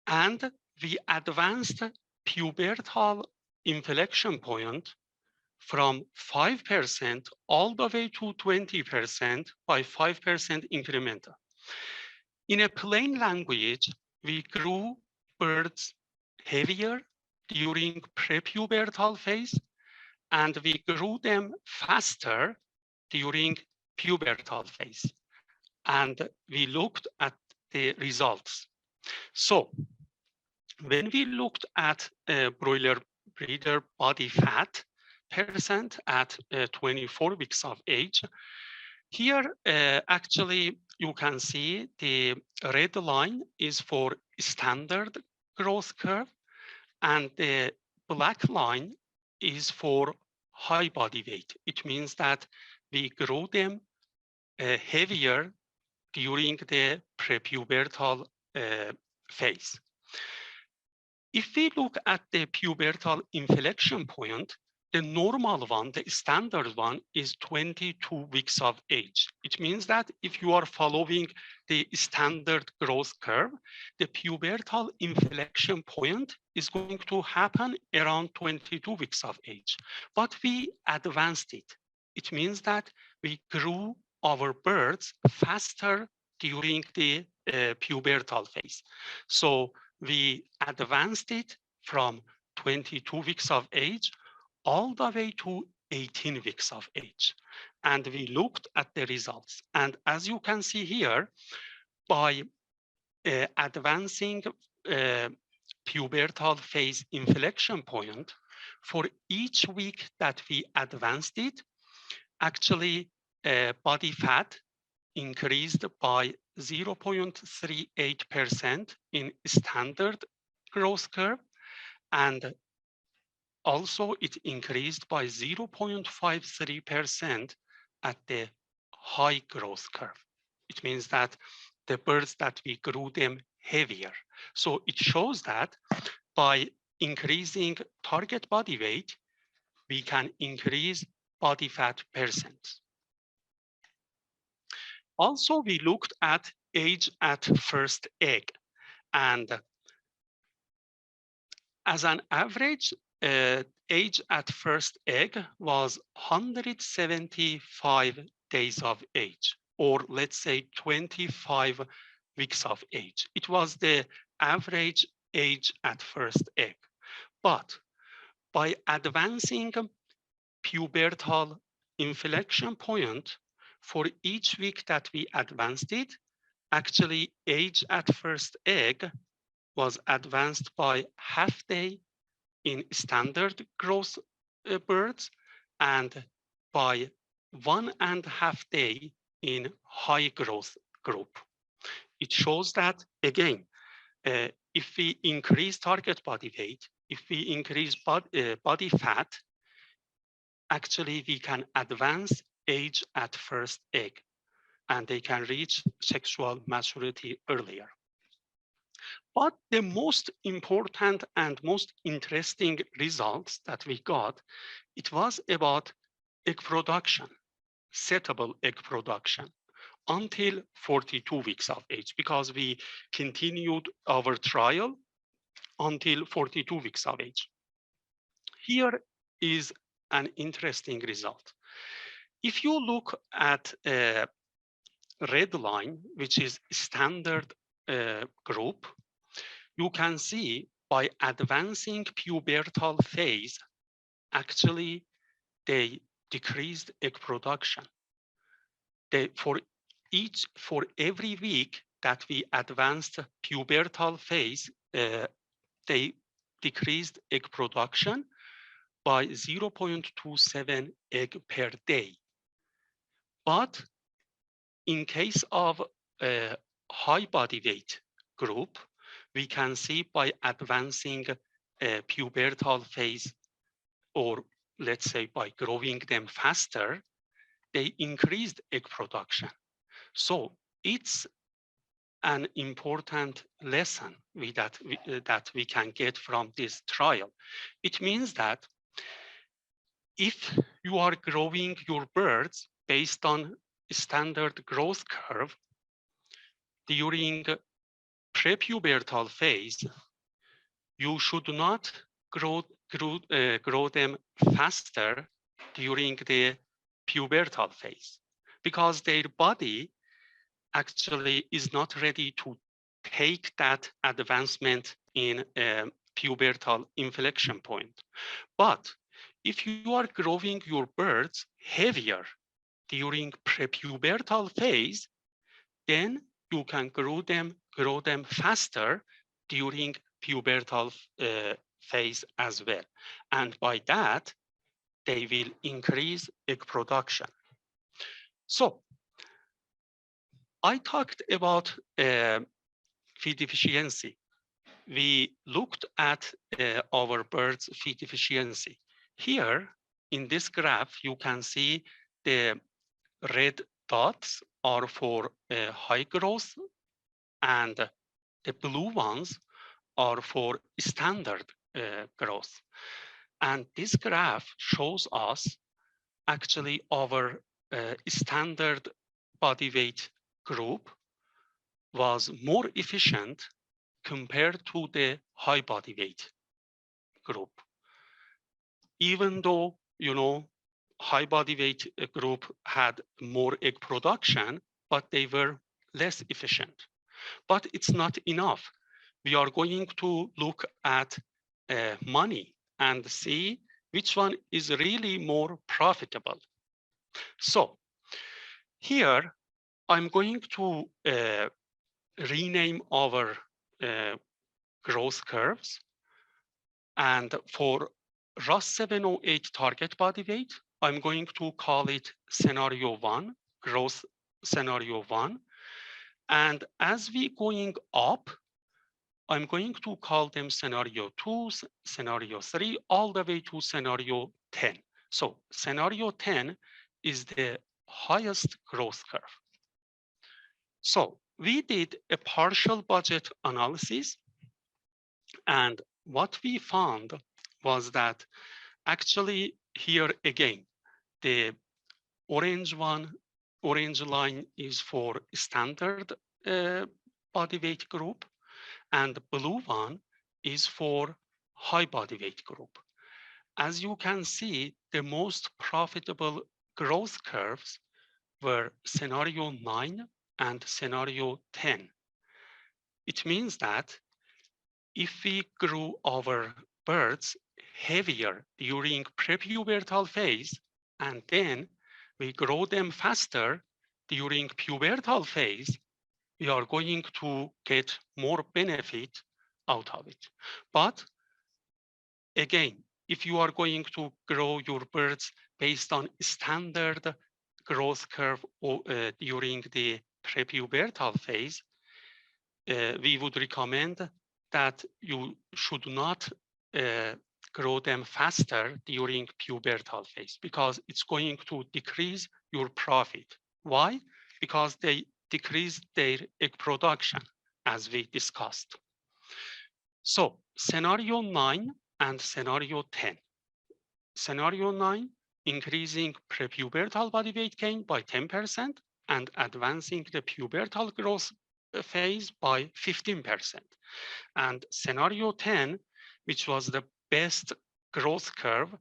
and we advanced pubertal inflection point from 5% all the way to 20% by 5% incremental. In a plain language, we grew birds heavier during prepubertal phase, and we grew them faster during pubertal phase. And we looked at the results. So when we looked at broiler breeder body fat percent at 24 weeks of age, here actually you can see the red line is for standard growth curve, and the black line is for high body weight. It means that we grew them heavier during the prepubertal phase. If we look at the pubertal inflection point, the normal one, the standard one, is 22 weeks of age. It means that if you are following the standard growth curve, the pubertal inflection point is going to happen around 22 weeks of age. But we advanced it. It means that we grew our birds faster during the pubertal phase. So we advanced it from 22 weeks of age all the way to 18 weeks of age. And we looked at the results. And as you can see here, by advancing pubertal phase inflection point, for each week that we advanced it, actually body fat increased by 0.38% in standard growth curve, and also it increased by 0.53% at the high growth curve. It means that the birds that we grew them heavier. So it shows that by increasing target body weight, we can increase body fat percent. Also, we looked at age at first egg, and as an average, age at first egg was 175 days of age, or let's say 25 weeks of age. It was the average age at first egg. But by advancing pubertal inflection point, for each week that we advanced it, actually age at first egg was advanced by half day in standard growth birds and by 1.5 day in high growth group. It shows that, again, if we increase target body weight, if we increase body fat, actually we can advance age at first egg and they can reach sexual maturity earlier. But the most important and most interesting results that we got, it was about egg production, settable egg production until 42 weeks of age, because we continued our trial until 42 weeks of age. Here is an interesting result. If you look at a red line, which is standard group, you can see by advancing pubertal phase, actually they decreased egg production. For every week that we advanced pubertal phase, they decreased egg production by 0.27 egg per day. But in case of a high body weight group, we can see by advancing a pubertal phase, or let's say by growing them faster, they increased egg production. So it's an important lesson that we can get from this trial. It means that if you are growing your birds based on standard growth curve during prepubertal phase, you should not grow them faster during the pubertal phase, because their body actually is not ready to take that advancement in a pubertal inflection point. But if you are growing your birds heavier during prepubertal phase, then you can grow them faster during pubertal phase as well. And by that, they will increase egg production. So I talked about feed efficiency. We looked at our birds' feed efficiency. Here in this graph, you can see the red dots are for high growth and the blue ones are for standard growth. And this graph shows us actually our standard body weight group was more efficient compared to the high body weight group. Even though, high body weight group had more egg production, but they were less efficient. But it's not enough. We are going to look at money and see which one is really more profitable. So here, I'm going to rename our growth curves. And for ROS 708 target body weight, I'm going to call it scenario 1, growth scenario 1. And as we going up, I'm going to call them scenario 2, scenario 3, all the way to scenario 10. So scenario 10 is the highest growth curve. So we did a partial budget analysis, and what we found was that actually here again, the orange line is for standard body weight group, and the blue one is for high body weight group. As you can see, the most profitable growth curves were scenario 9 and scenario 10. It means that if we grew our birds heavier during prepubertal phase, and then we grow them faster during pubertal phase, we are going to get more benefit out of it. But again, if you are going to grow your birds based on standard growth curve during the prepubertal phase, we would recommend that you should not grow them faster during pubertal phase, because it's going to decrease your profit. Why? Because they decrease their egg production, as we discussed. So scenario 9 and scenario 10. Scenario 9, increasing prepubertal body weight gain by 10% and advancing the pubertal growth phase by 15%. And scenario 10, which was the best growth curve,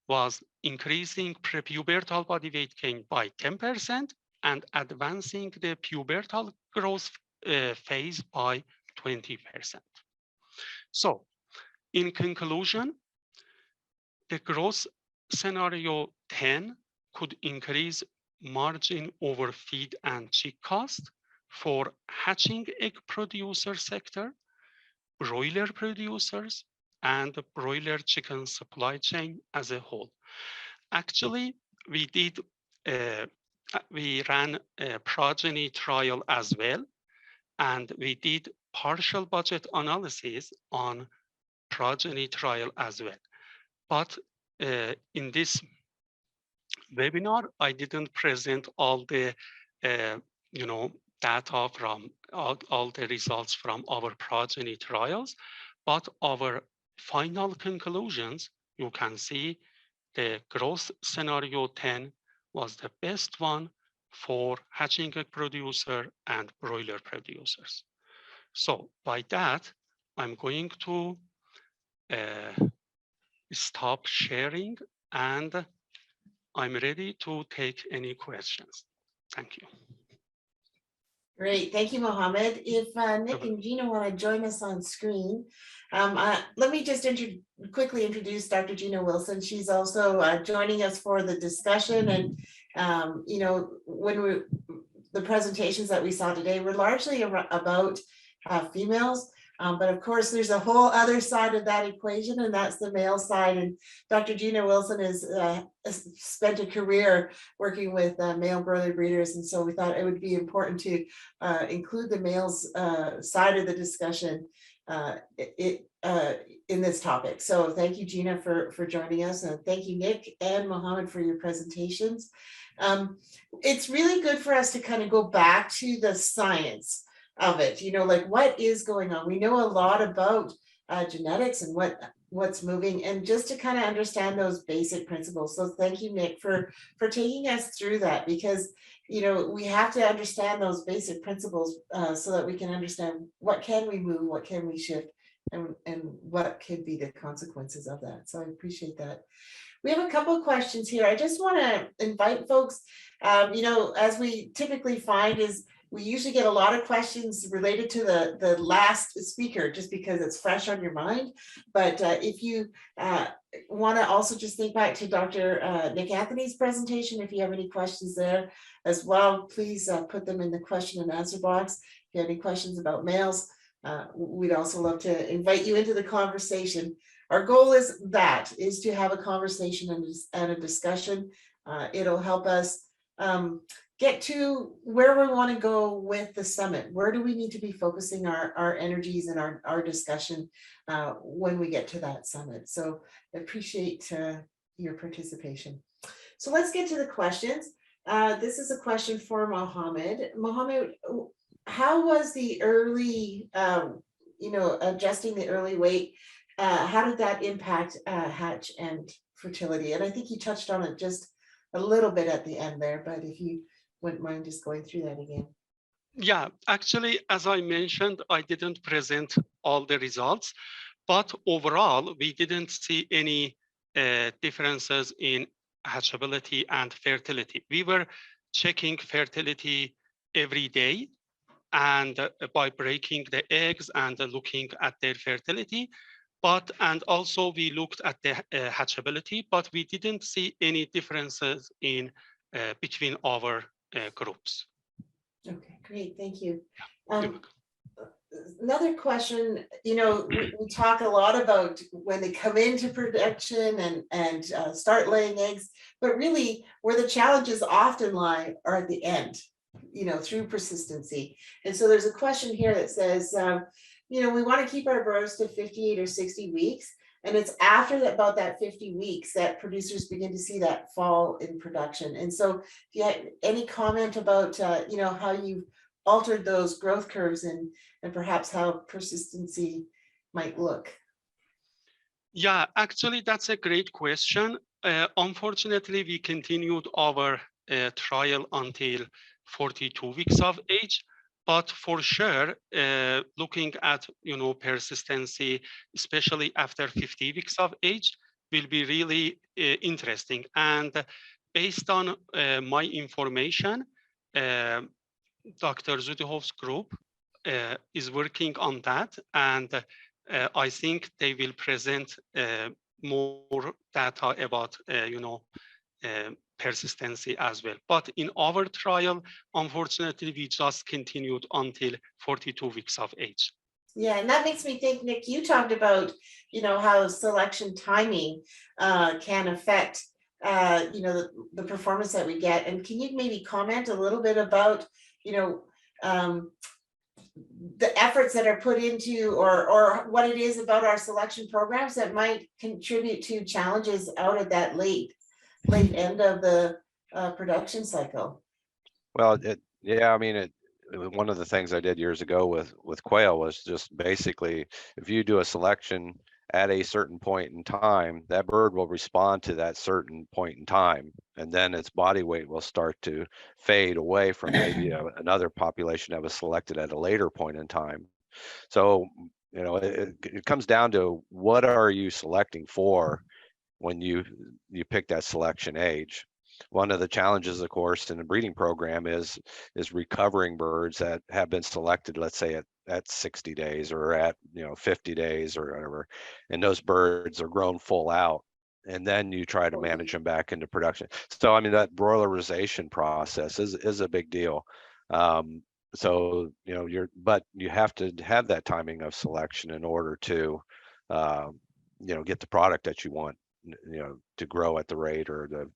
was increasing prepubertal body weight gain by 10% and advancing the pubertal growth phase by 20%. So in conclusion, the growth scenario 10 could increase margin over feed and chick cost for hatching egg producer sector, broiler producers, and the broiler chicken supply chain as a whole. Actually, we ran a progeny trial as well, and we did partial budget analysis on progeny trial as well. But in this webinar, I didn't present all the data from all the results from our progeny trials, but our final conclusions, you can see the growth scenario 10 was the best one for hatching egg producer and broiler producers. So by that, I'm going to stop sharing, and I'm ready to take any questions. Thank you. Great, thank you, Mohammed. If Nick and Gina want to join us on screen, let me just quickly introduce Dr. Gina Wilson. She's also joining us for the discussion, and when the presentations that we saw today were largely about females. But of course, there's a whole other side of that equation, and that's the male side. And Dr. Gina Wilson has spent a career working with male broiler breeders, and so we thought it would be important to include the males side of the discussion in this topic. So thank you, Gina, for joining us, and thank you, Nick and Mohammed, for your presentations. It's really good for us to kind of go back to the science of it, like what is going on. We know a lot about genetics and what's moving, and just to kind of understand those basic principles. So thank you, Nick, for taking us through that, because we have to understand those basic principles so that we can understand what can we move, what can we shift, and what could be the consequences of that. So I appreciate that. We have a couple of questions here. I just want to invite folks, as we typically find is we usually get a lot of questions related to the last speaker, just because it's fresh on your mind. But if you want to also just think back to Dr. Nick Anthony's presentation, if you have any questions there as well, please put them in the question and answer box. If you have any questions about males, we'd also love to invite you into the conversation. Our goal is to have a conversation and a discussion. It'll help us get to where we want to go with the summit. Where do we need to be focusing our energies and our discussion when we get to that summit? So I appreciate your participation. So let's get to the questions. This is a question for Mohammed. Mohammed, how was the early, adjusting the early weight, how did that impact hatch and fertility? And I think you touched on it just a little bit at the end there, but if you wouldn't mind just going through that again. Yeah, actually, as I mentioned, I didn't present all the results, but overall, we didn't see any differences in hatchability and fertility. We were checking fertility every day, and by breaking the eggs and looking at their fertility, and also we looked at the hatchability, but we didn't see any differences in between our groups. Okay, great, thank you. another question, we talk a lot about when they come into production and start laying eggs, but really where the challenges often lie are at the end, through persistency. And so there's a question here that says, we want to keep our birds to 58 or 60 weeks. And it's after about that 50 weeks that producers begin to see that fall in production. And so if you had any comment about, how you've altered those growth curves and perhaps how persistency might look. Yeah, actually, that's a great question. Unfortunately, we continued our trial until 42 weeks of age. But for sure, looking at persistency, especially after 50 weeks of age, will be really interesting. And based on my information, Dr. Zudihov's group is working on that, and I think they will present more data about persistency as well. But in our trial, unfortunately, we just continued until 42 weeks of age. Yeah, and that makes me think, Nick, you talked about, how selection timing can affect, the performance that we get. And can you maybe comment a little bit about, the efforts that are put into or what it is about our selection programs that might contribute to challenges out at that late end of the production cycle? Well, one of the things I did years ago with quail was just basically, if you do a selection at a certain point in time, that bird will respond to that certain point in time, and then its body weight will start to fade away from maybe another population that was selected at a later point in time. So, it comes down to what are you selecting for when you pick that selection age. One of the challenges, of course, in the breeding program is recovering birds that have been selected, let's say at 60 days or at 50 days or whatever, and those birds are grown full out, and then you try to manage them back into production. So I mean, that broilerization process is a big deal. So but you have to have that timing of selection in order to get the product that you want, to grow at the rate or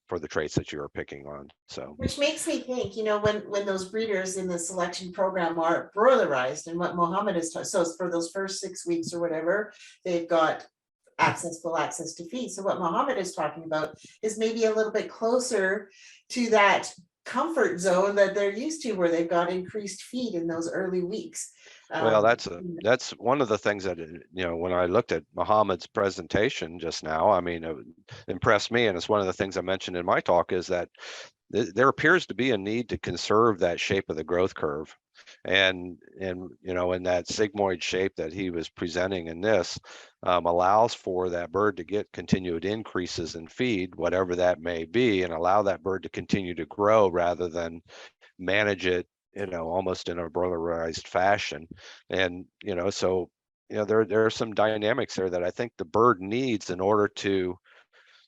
for the traits that you are picking on. So, which makes me think, when those breeders in the selection program are broilerized, and what Mohammed is so for those first 6 weeks or whatever, they've got full access to feed. So what Mohammed is talking about is maybe a little bit closer to that comfort zone that they're used to, where they've got increased feed in those early weeks. Well, that's one of the things that, when I looked at Mohammed's presentation just now, I mean, it impressed me. And it's one of the things I mentioned in my talk is that there appears to be a need to conserve that shape of the growth curve. And in that sigmoid shape that he was presenting in this, allows for that bird to get continued increases in feed, whatever that may be, and allow that bird to continue to grow rather than manage it, almost in a broilerized fashion. And, so, there are some dynamics there that I think the bird needs in order to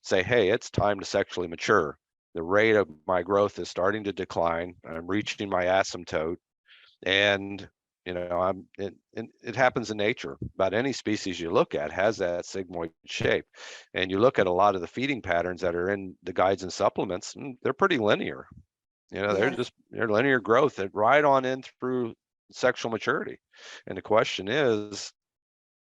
say, hey, it's time to sexually mature. The rate of my growth is starting to decline. I'm reaching my asymptote. And, it happens in nature. About any species you look at has that sigmoid shape. And you look at a lot of the feeding patterns that are in the guides and supplements, and they're pretty linear. They're linear growth that right on in through sexual maturity. And the question is,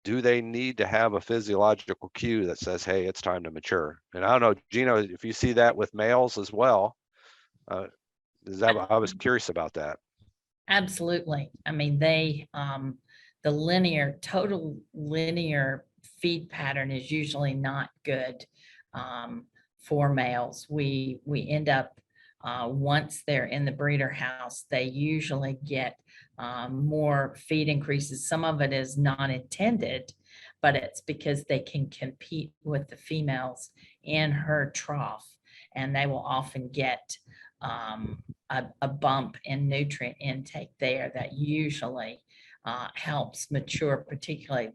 do they need to have a physiological cue that says, hey, it's time to mature? And I don't know, Gina, if you see that with males as well, I was curious about that. Absolutely. I mean, the total linear feed pattern is usually not good for males. We end up, once they're in the breeder house, they usually get more feed increases. Some of it is not intended, but it's because they can compete with the females in her trough, and they will often get a bump in nutrient intake there that usually helps mature, particularly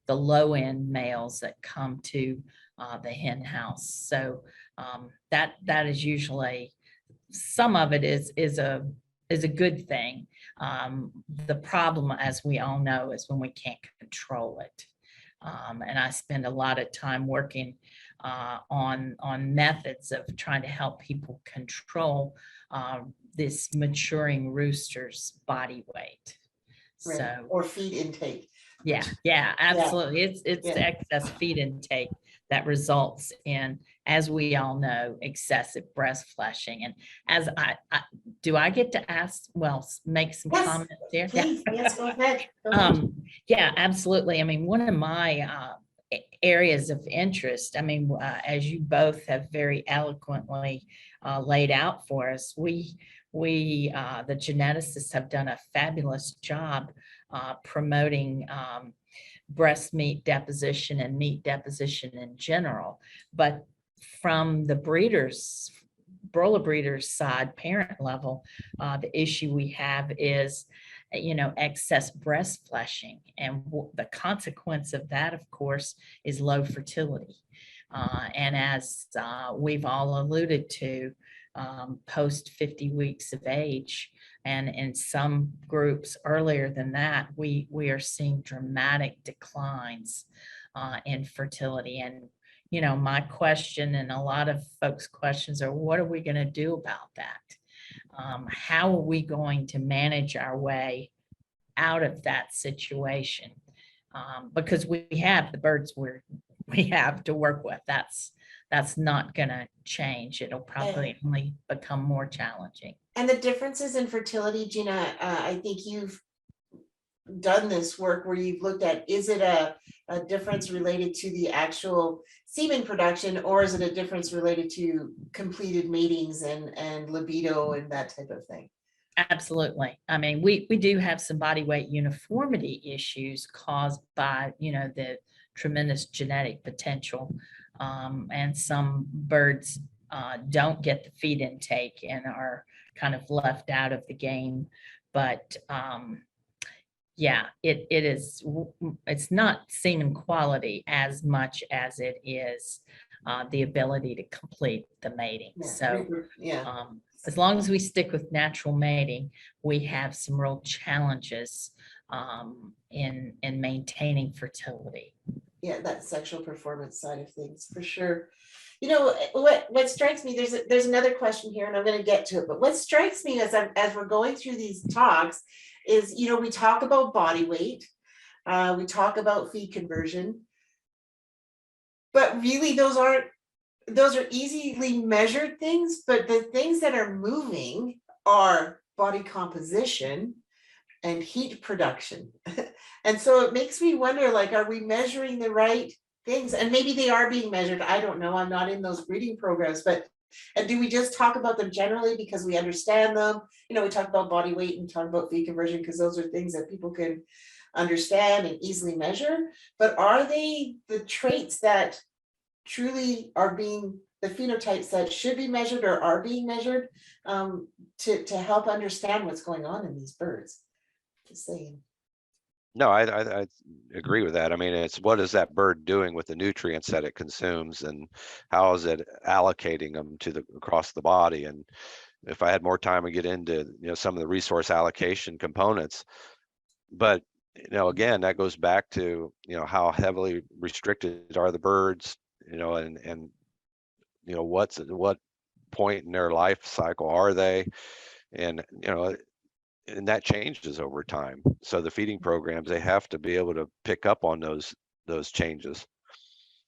the low end males that come to the hen house. So that is usually, some of it is a is a good thing. The problem, as we all know, is when we can't control it. And I spend a lot of time working on methods of trying to help people control this maturing rooster's body weight. Right. So, Or feed intake. yeah, absolutely. It's Yeah. the excess feed intake that results in, as we all know, excessive breast flushing. And as do I get to ask, well, make some Yes, comments here? Please, yes, go ahead. Go ahead. Yeah, absolutely. I mean, one of my areas of interest, I mean, as you both have very eloquently laid out for us, we the geneticists have done a fabulous job promoting breast meat deposition and meat deposition in general. But from the broiler breeders side, parent level, the issue we have is, excess breast flushing. And the consequence of that, of course, is low fertility. And as we've all alluded to, post 50 weeks of age, and in some groups earlier than that, we are seeing dramatic declines in fertility. And my question, and a lot of folks' questions, are what are we going to do about that? How are we going to manage our way out of that situation? Because we have the birds we have to work with. That's not going to change. It'll probably only become more challenging. And the differences in fertility, Gina, I think you've done this work where you've looked at, is it a difference related to the actual semen production, or is it a difference related to completed matings and libido and that type of thing? Absolutely. I mean, we do have some body weight uniformity issues caused by, the tremendous genetic potential. And some birds don't get the feed intake and are kind of left out of the game. But yeah, it's not semen quality as much as it is the ability to complete the mating. Yeah. So Yeah. as long as we stick with natural mating, we have some real challenges in maintaining fertility. Yeah, that sexual performance side of things, for sure. What strikes me, there's another question here, and I'm going to get to it, but what strikes me as we're going through these talks is, we talk about body weight, we talk about feed conversion, but really those are easily measured things, but the things that are moving are body composition and heat production. And so it makes me wonder, like, are we measuring the right things? And maybe they are being measured. I don't know. I'm not in those breeding programs, but do we just talk about them generally because we understand them? We talk about body weight and talk about feed conversion because those are things that people can understand and easily measure. But are they the traits that truly are being the phenotypes that should be measured or are being measured to help understand what's going on in these birds? Just saying. No, I agree with that. I mean, it's what is that bird doing with the nutrients that it consumes, and how is it allocating them across the body? And if I had more time, I get into some of the resource allocation components. But again, that goes back to how heavily restricted are the birds, and what point in their life cycle are they, and and that changes over time. So the feeding programs, they have to be able to pick up on those changes.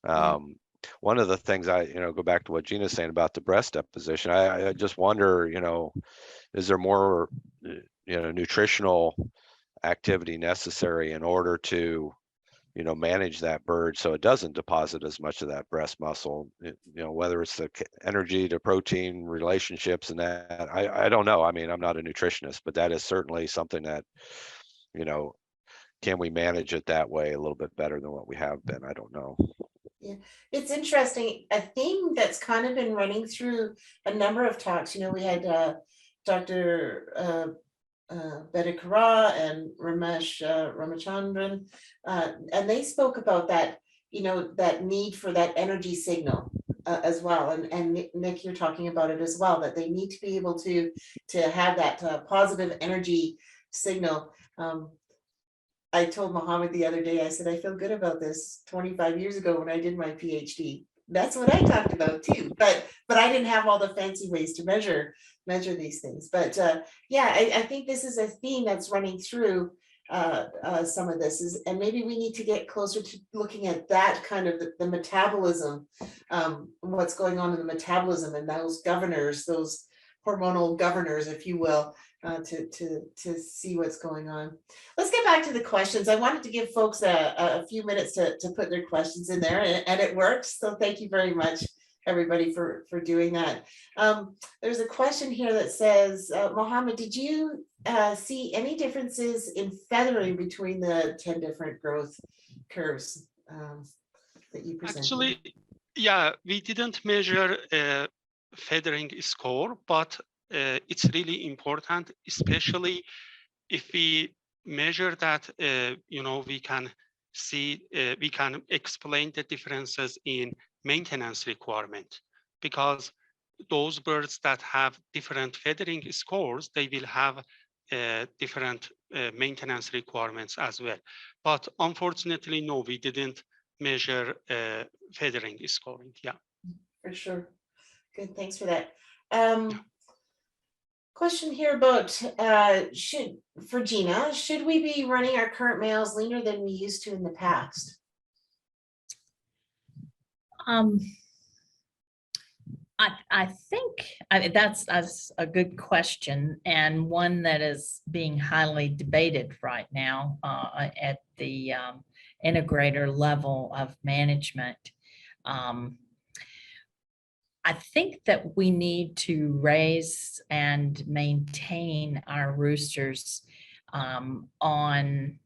One of the things I go back to what Gina's saying about the breast deposition, I just wonder, is there more nutritional activity necessary in order to manage that bird so it doesn't deposit as much of that breast muscle, whether it's the energy to protein relationships and that, I don't know. I mean, I'm not a nutritionist, but that is certainly something that, can we manage it that way a little bit better than what we have been? I don't know. Yeah, it's interesting. A theme that's kind of been running through a number of talks, we had Dr. Bedikara and Ramesh Ramachandran, and they spoke about that, that need for that energy signal as well. And Nick, you're talking about it as well, that they need to be able to have that positive energy signal. I told Mohammed the other day, I said, I feel good about this 25 years ago when I did my PhD. That's what I talked about too, but I didn't have all the fancy ways to measure these things. But yeah, I think this is a theme that's running through some of this is, and maybe we need to get closer to looking at that kind of the metabolism, what's going on in the metabolism and those governors, those hormonal governors, if you will, to see what's going on. Let's get back to the questions. I wanted to give folks a few minutes to put their questions in there, and it works. So thank you very much, everybody, for doing that. There's a question here that says, Mohammed, did you see any differences in feathering between the 10 different growth curves that you presented? Actually, yeah, we didn't measure feathering score, but it's really important, especially if we measure that, you know, we can see, we can explain the differences in maintenance requirement, because those birds that have different feathering scores, they will have different maintenance requirements as well. But unfortunately, no, we didn't measure feathering scoring. Yeah, for sure. Good, thanks for that. Question here about for Gina, should we be running our current males leaner than we used to in the past? I think that's a good question, and one that is being highly debated right now at the integrator level of management. I think that we need to raise and maintain our roosters on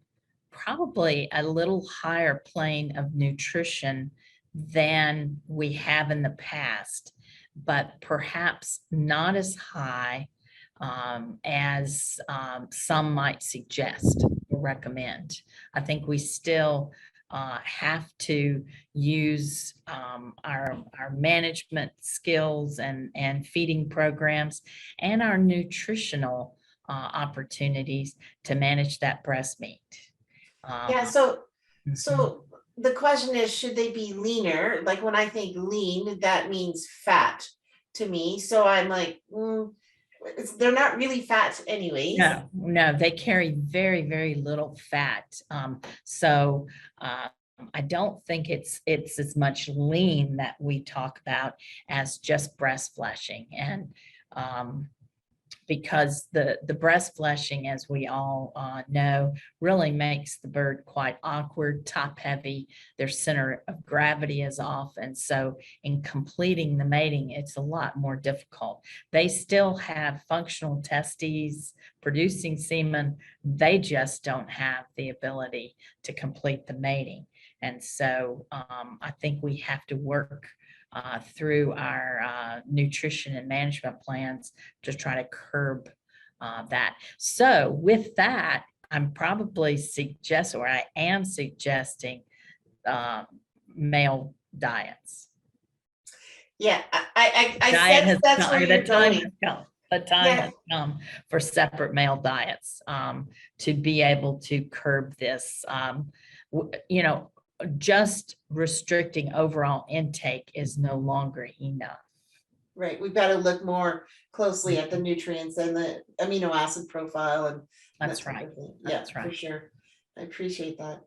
probably a little higher plane of nutrition than we have in the past, but perhaps not as high as some might suggest or recommend. I think we still have to use our management skills and feeding programs and our nutritional opportunities to manage that breast meat. Yeah, so the question is, should they be leaner? Like when I think lean, that means fat to me. So I'm like, they're not really fat anyways. No, they carry very, very little fat. So I don't think it's as much lean that we talk about as just breast fleshing. And because the breast fleshing, as we all know, really makes the bird quite awkward, top heavy. Their center of gravity is off. And so in completing the mating, it's a lot more difficult. They still have functional testes producing semen. They just don't have the ability to complete the mating. And so I think we have to work through our nutrition and management plans to try to curb that. So with that, I'm probably I am suggesting male diets. Yeah, I sense that's where you're going. The time has come for separate male diets to be able to curb this. You know, just restricting overall intake is no longer enough. Right, we've got to look more closely at the nutrients and the amino acid profile, and that's right. Yeah, that's right. For sure. I appreciate that.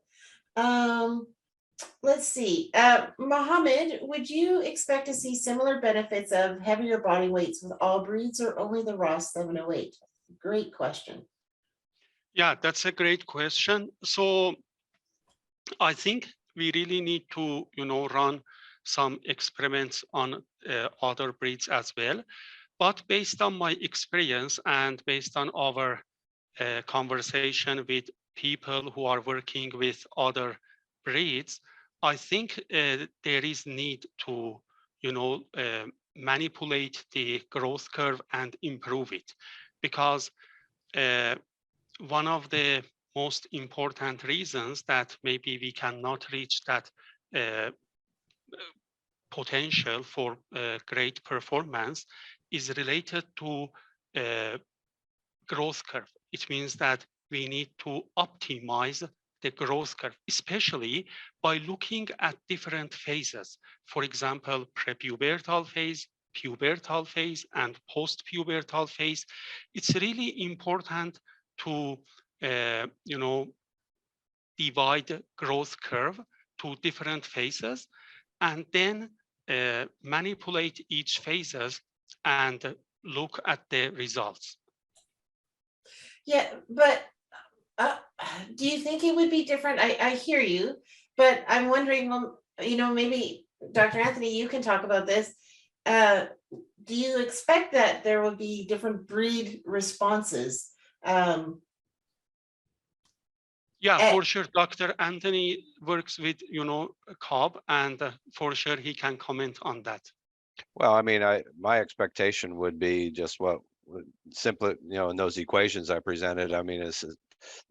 Let's see. Mohammed, would you expect to see similar benefits of heavier body weights with all breeds or only the Ross 708? Great question. Yeah, that's a great question. So I think we really need to, you know, run some experiments on other breeds as well. But based on my experience and based on our conversation with people who are working with other breeds, I think there is need to, you know, manipulate the growth curve and improve it, because one of the most important reasons that maybe we cannot reach that potential for great performance is related to growth curve. It means that we need to optimize the growth curve, especially by looking at different phases. For example, prepubertal phase, pubertal phase, and post-pubertal phase. It's really important to, divide growth curve to different phases, and then manipulate each phases and look at the results. Yeah, but do you think it would be different? I hear you, but I'm wondering, maybe Dr. Anthony, you can talk about this. Do you expect that there will be different breed responses? Yeah, for sure. Dr. Anthony works with, Cobb, and for sure he can comment on that. Well, I mean, my expectation would be just what simply, in those equations I presented, I mean,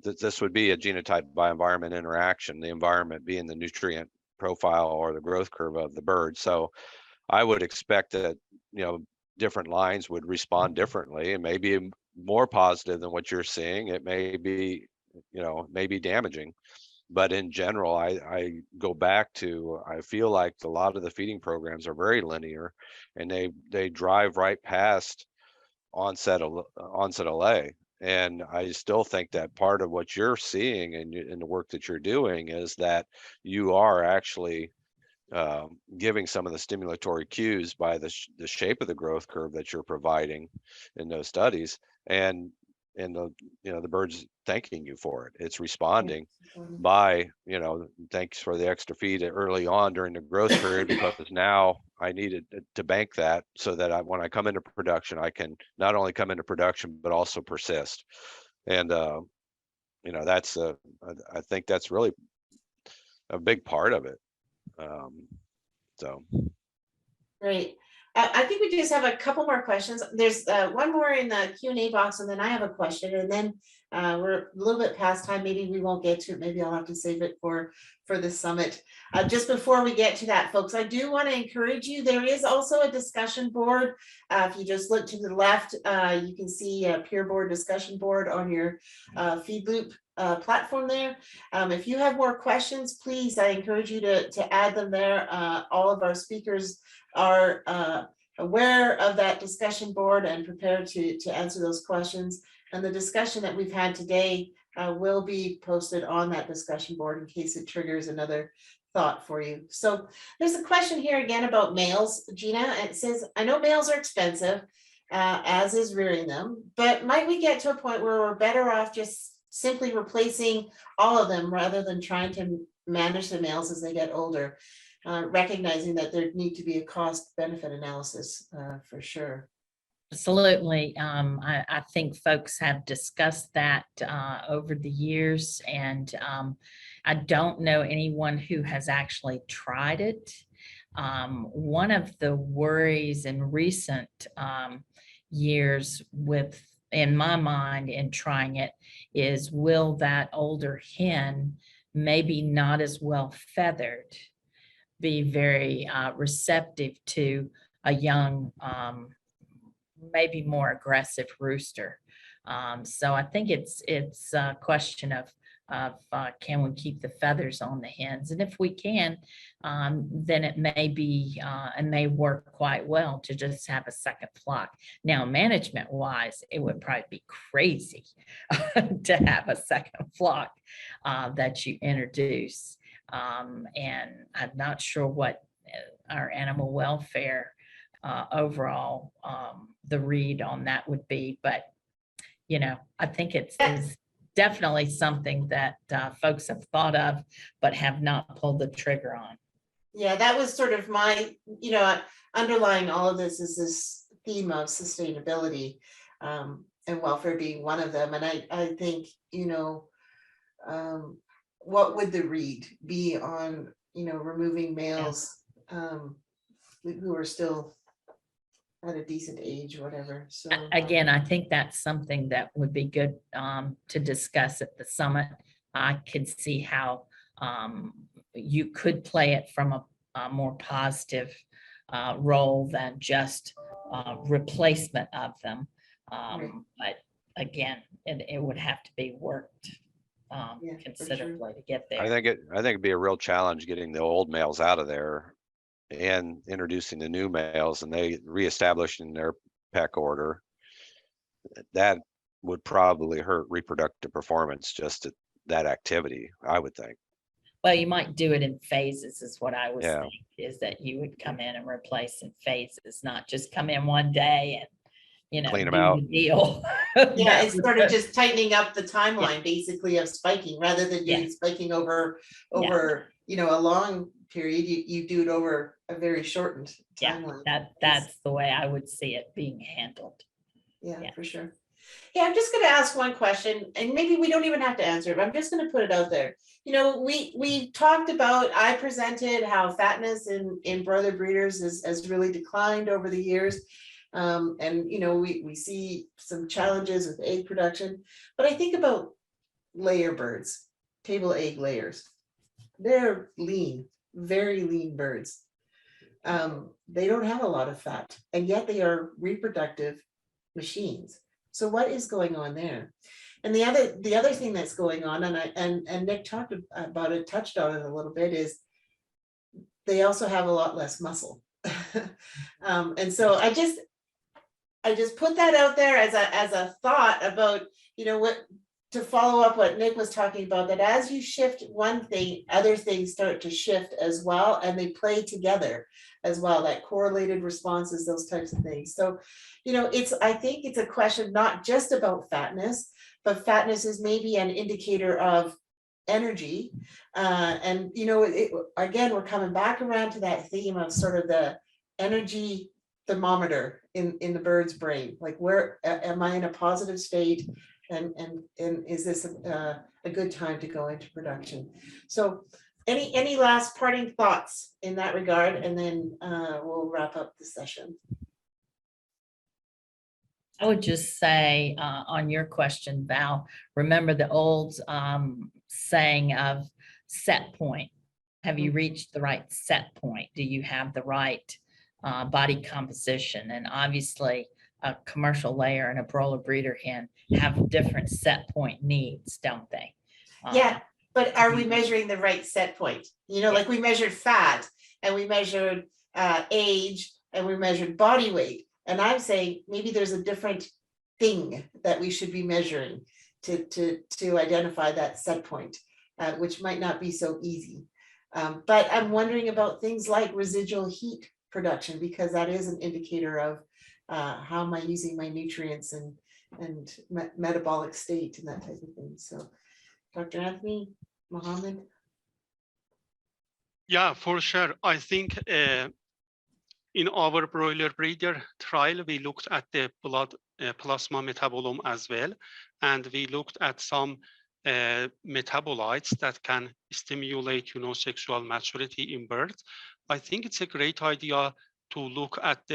this would be a genotype by environment interaction, the environment being the nutrient profile or the growth curve of the bird. So I would expect that, different lines would respond differently, and maybe more positive than what you're seeing. It may be, may be damaging. But in general, I go back to, I feel like a lot of the feeding programs are very linear, and they drive right past onset of lay. And I still think that part of what you're seeing in the work that you're doing is that you are actually giving some of the stimulatory cues by the shape of the growth curve that you're providing in those studies, and the bird's thanking you for it. It's responding by, thanks for the extra feed early on during the growth period, because now I needed to bank that so that when I come into production, I can not only come into production but also persist. And that's I think that's really a big part of it. So Great. I think we just have a couple more questions. There's one more in the Q&A box, and then I have a question, and then we're a little bit past time. Maybe we won't get to it. Maybe I'll have to save it for the summit. Just before we get to that, folks, I do want to encourage you. There is also a discussion board. If you just look to the left, you can see a peer board discussion board on your feed loop platform there. If you have more questions, please, I encourage you to add them there. All of our speakers are aware of that discussion board and prepared to answer those questions. And the discussion that we've had today will be posted on that discussion board in case it triggers another thought for you. So there's a question here again about males, Gina. It says, I know males are expensive, as is rearing them, but might we get to a point where we're better off just simply replacing all of them rather than trying to manage the males as they get older, recognizing that there need to be a cost benefit analysis for sure. Absolutely. I think folks have discussed that over the years, and I don't know anyone who has actually tried it. One of the worries in recent years in my mind, in trying it, is will that older hen, maybe not as well feathered, be very receptive to a young, maybe more aggressive rooster. So I think it's a question of can we keep the feathers on the hens? And if we can, then it may be and may work quite well to just have a second flock. Now, management wise, it would probably be crazy to have a second flock that you introduce. And I'm not sure what our animal welfare overall the read on that would be, but I think it's definitely something that folks have thought of but have not pulled the trigger on. Yeah, that was sort of my, underlying all of this is this theme of sustainability and welfare being one of them. And I think, what would the read be on, removing males who are still at a decent age or whatever. So again, I think that's something that would be good to discuss at the summit. I could see how you could play it from a more positive role than just replacement of them. Right. But again, it would have to be worked Yeah, for sure. considerably to get I there. think it'd be a real challenge getting the old males out of there and introducing the new males, and they reestablishing their peck order. That would probably hurt reproductive performance, just at that activity, I would think. Well, you might do it in phases is what I was Yeah. thinking, is that you would come in and replace in phases, not just come in one day and, you know, Clean 'em do out. the deal. Yeah, it's sort of just tightening up the timeline basically of spiking, rather than doing Yeah. spiking over, Yeah. you know, a long period, you do it over a very shortened Yeah, timeline. that's the way I would see it being handled. Yeah, Yeah. for sure. Yeah, I'm just gonna ask one question, and maybe we don't even have to answer it, but I'm just gonna put it out there. You know, we talked about, I presented how fatness in broiler breeders has really declined over the years. And you know, we see some challenges with egg production, but I think about layer birds, table egg layers. They're lean, very lean birds. They don't have a lot of fat, and yet they are reproductive machines. So what is going on there? And the other thing that's going on, and Nick talked about it, touched on it a little bit, is they also have a lot less muscle. And so I just put that out there as a thought about, you know, what, to follow up what Nick was talking about, that as you shift one thing, other things start to shift as well, and they play together as well, that correlated responses, those types of things. So, you know, I think it's a question not just about fatness, but fatness is maybe an indicator of energy. And, you know, again, we're coming back around to that theme of sort of the energy thermometer in the bird's brain. Like, where am I in a positive state? And is this a good time to go into production? So any last parting thoughts in that regard, and then we'll wrap up the session. I would just say on your question, Val, remember the old saying of set point. Have you reached the right set point? Do you have the right body composition? And obviously a commercial layer and a broiler breeder hen have different set point needs, don't they? Yeah, but are we measuring the right set point? You know, Yeah. like we measured fat, and we measured age, and we measured body weight. And I'm saying maybe there's a different thing that we should be measuring to identify that set point, which might not be so easy. But I'm wondering about things like residual heat production, because that is an indicator of how am I using my nutrients and metabolic state and that type of thing. So Dr. Anthony, Mohammed? Yeah, for sure. I think in our broiler breeder trial, we looked at the blood plasma metabolome as well, and we looked at some metabolites that can stimulate, you know, sexual maturity in birds. I think it's a great idea to look at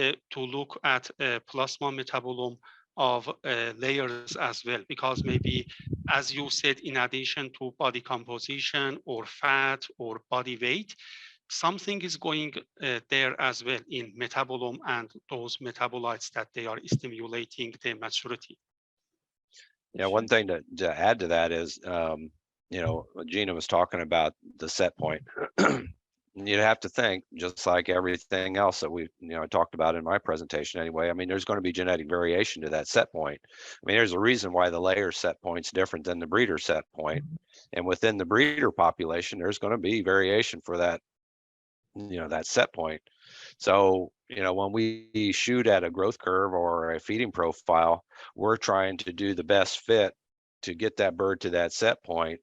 plasma metabolome of layers as well, because maybe, as you said, in addition to body composition or fat or body weight, something is going there as well in metabolome and those metabolites that they are stimulating the maturity. Yeah, one thing to add to that is, you know, Gina was talking about the set point. You'd have to think, just like everything else that we, you know, talked about in my presentation anyway. I mean, there's going to be genetic variation to that set point. I mean, there's a reason why the layer set point's different than the breeder set point. And within the breeder population, there's going to be variation for that, you know, that set point. So, you know, when we shoot at a growth curve or a feeding profile, we're trying to do the best fit to get that bird to that set point.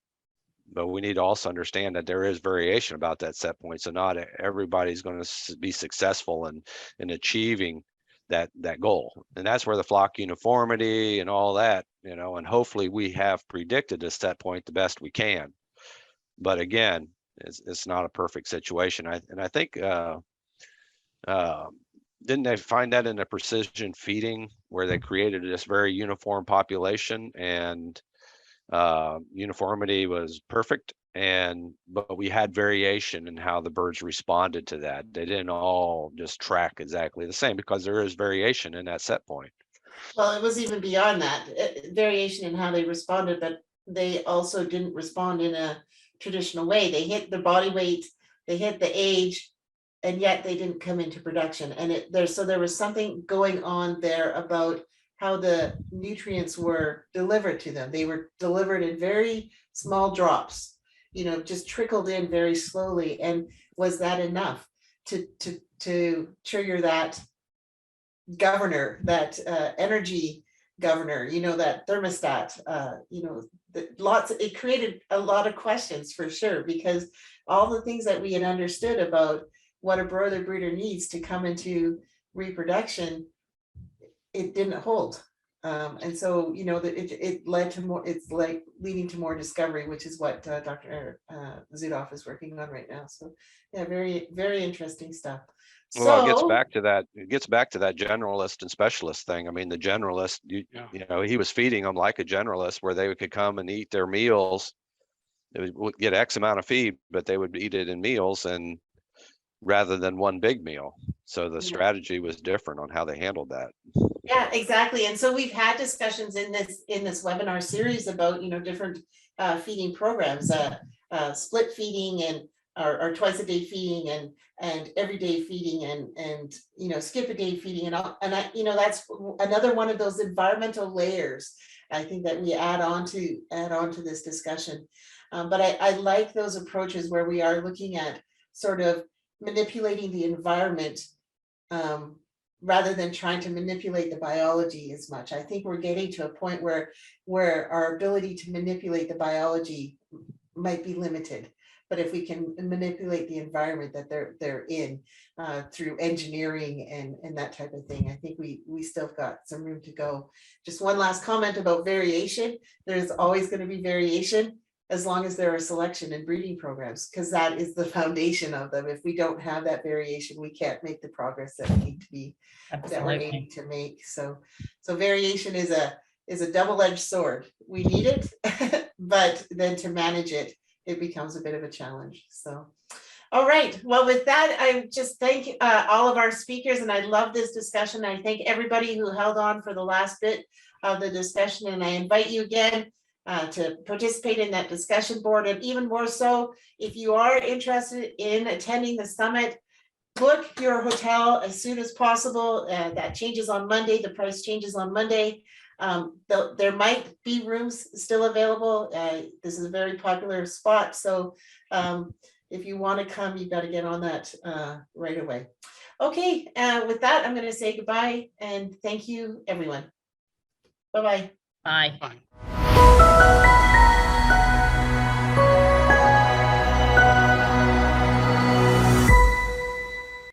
But we need to also understand that there is variation about that set point. So not everybody's going to be successful in achieving that goal. And that's where the flock uniformity and all that, you know, and hopefully we have predicted a set point the best we can. But again, it's not a perfect situation. I think didn't they find that in the precision feeding where they created this very uniform population and uniformity was perfect but we had variation in how the birds responded to that. They didn't all just track exactly the same because there is variation in that set point. Well, it was even beyond that, variation in how they responded, but they also didn't respond in a traditional way. They hit the body weight, they hit the age, and yet they didn't come into production. And there was something going on there about how the nutrients were delivered to them. They were delivered in very small drops, just trickled in very slowly. And was that enough to trigger that governor, that energy governor, that thermostat, it created a lot of questions for sure, because all the things that we had understood about what a broiler breeder needs to come into reproduction, it didn't hold. And so, it led to more, it's like leading to more discovery, which is what Dr. Zudoff is working on right now. So yeah, very, very interesting stuff. Well, it gets back to that generalist and specialist thing. I mean, the generalist, he was feeding them like a generalist, where they could come and eat their meals. They would get X amount of feed, but they would eat it in meals, and rather than one big meal. So the strategy was different on how they handled that. Yeah, exactly. And so we've had discussions in this webinar series about, different feeding programs, split feeding and or twice a day feeding and everyday feeding and skip a day feeding and all. And that's another one of those environmental layers, I think, that we add on to this discussion. But I like those approaches where we are looking at sort of manipulating the environment rather than trying to manipulate the biology as much. I think we're getting to a point where our ability to manipulate the biology might be limited. But if we can manipulate the environment that they're in through engineering and that type of thing, I think we still got some room to go. Just one last comment about variation. There's always going to be variation as long as there are selection and breeding programs, because that is the foundation of them. If we don't have that variation, we can't make the progress that we need to be, that we're aiming to make. So variation is a double-edged sword. We need it, but then to manage it, it becomes a bit of a challenge. So, all right. Well, with that, I just thank all of our speakers, and I love this discussion. I thank everybody who held on for the last bit of the discussion, and I invite you again to participate in that discussion board. And even more so, if you are interested in attending the summit, book your hotel as soon as possible. That changes on Monday. The price changes on Monday. There might be rooms still available. This is a very popular spot. So if you want to come, you've got to get on that right away. Okay, with that, I'm going to say goodbye and thank you, everyone. Bye-bye. Bye. Bye.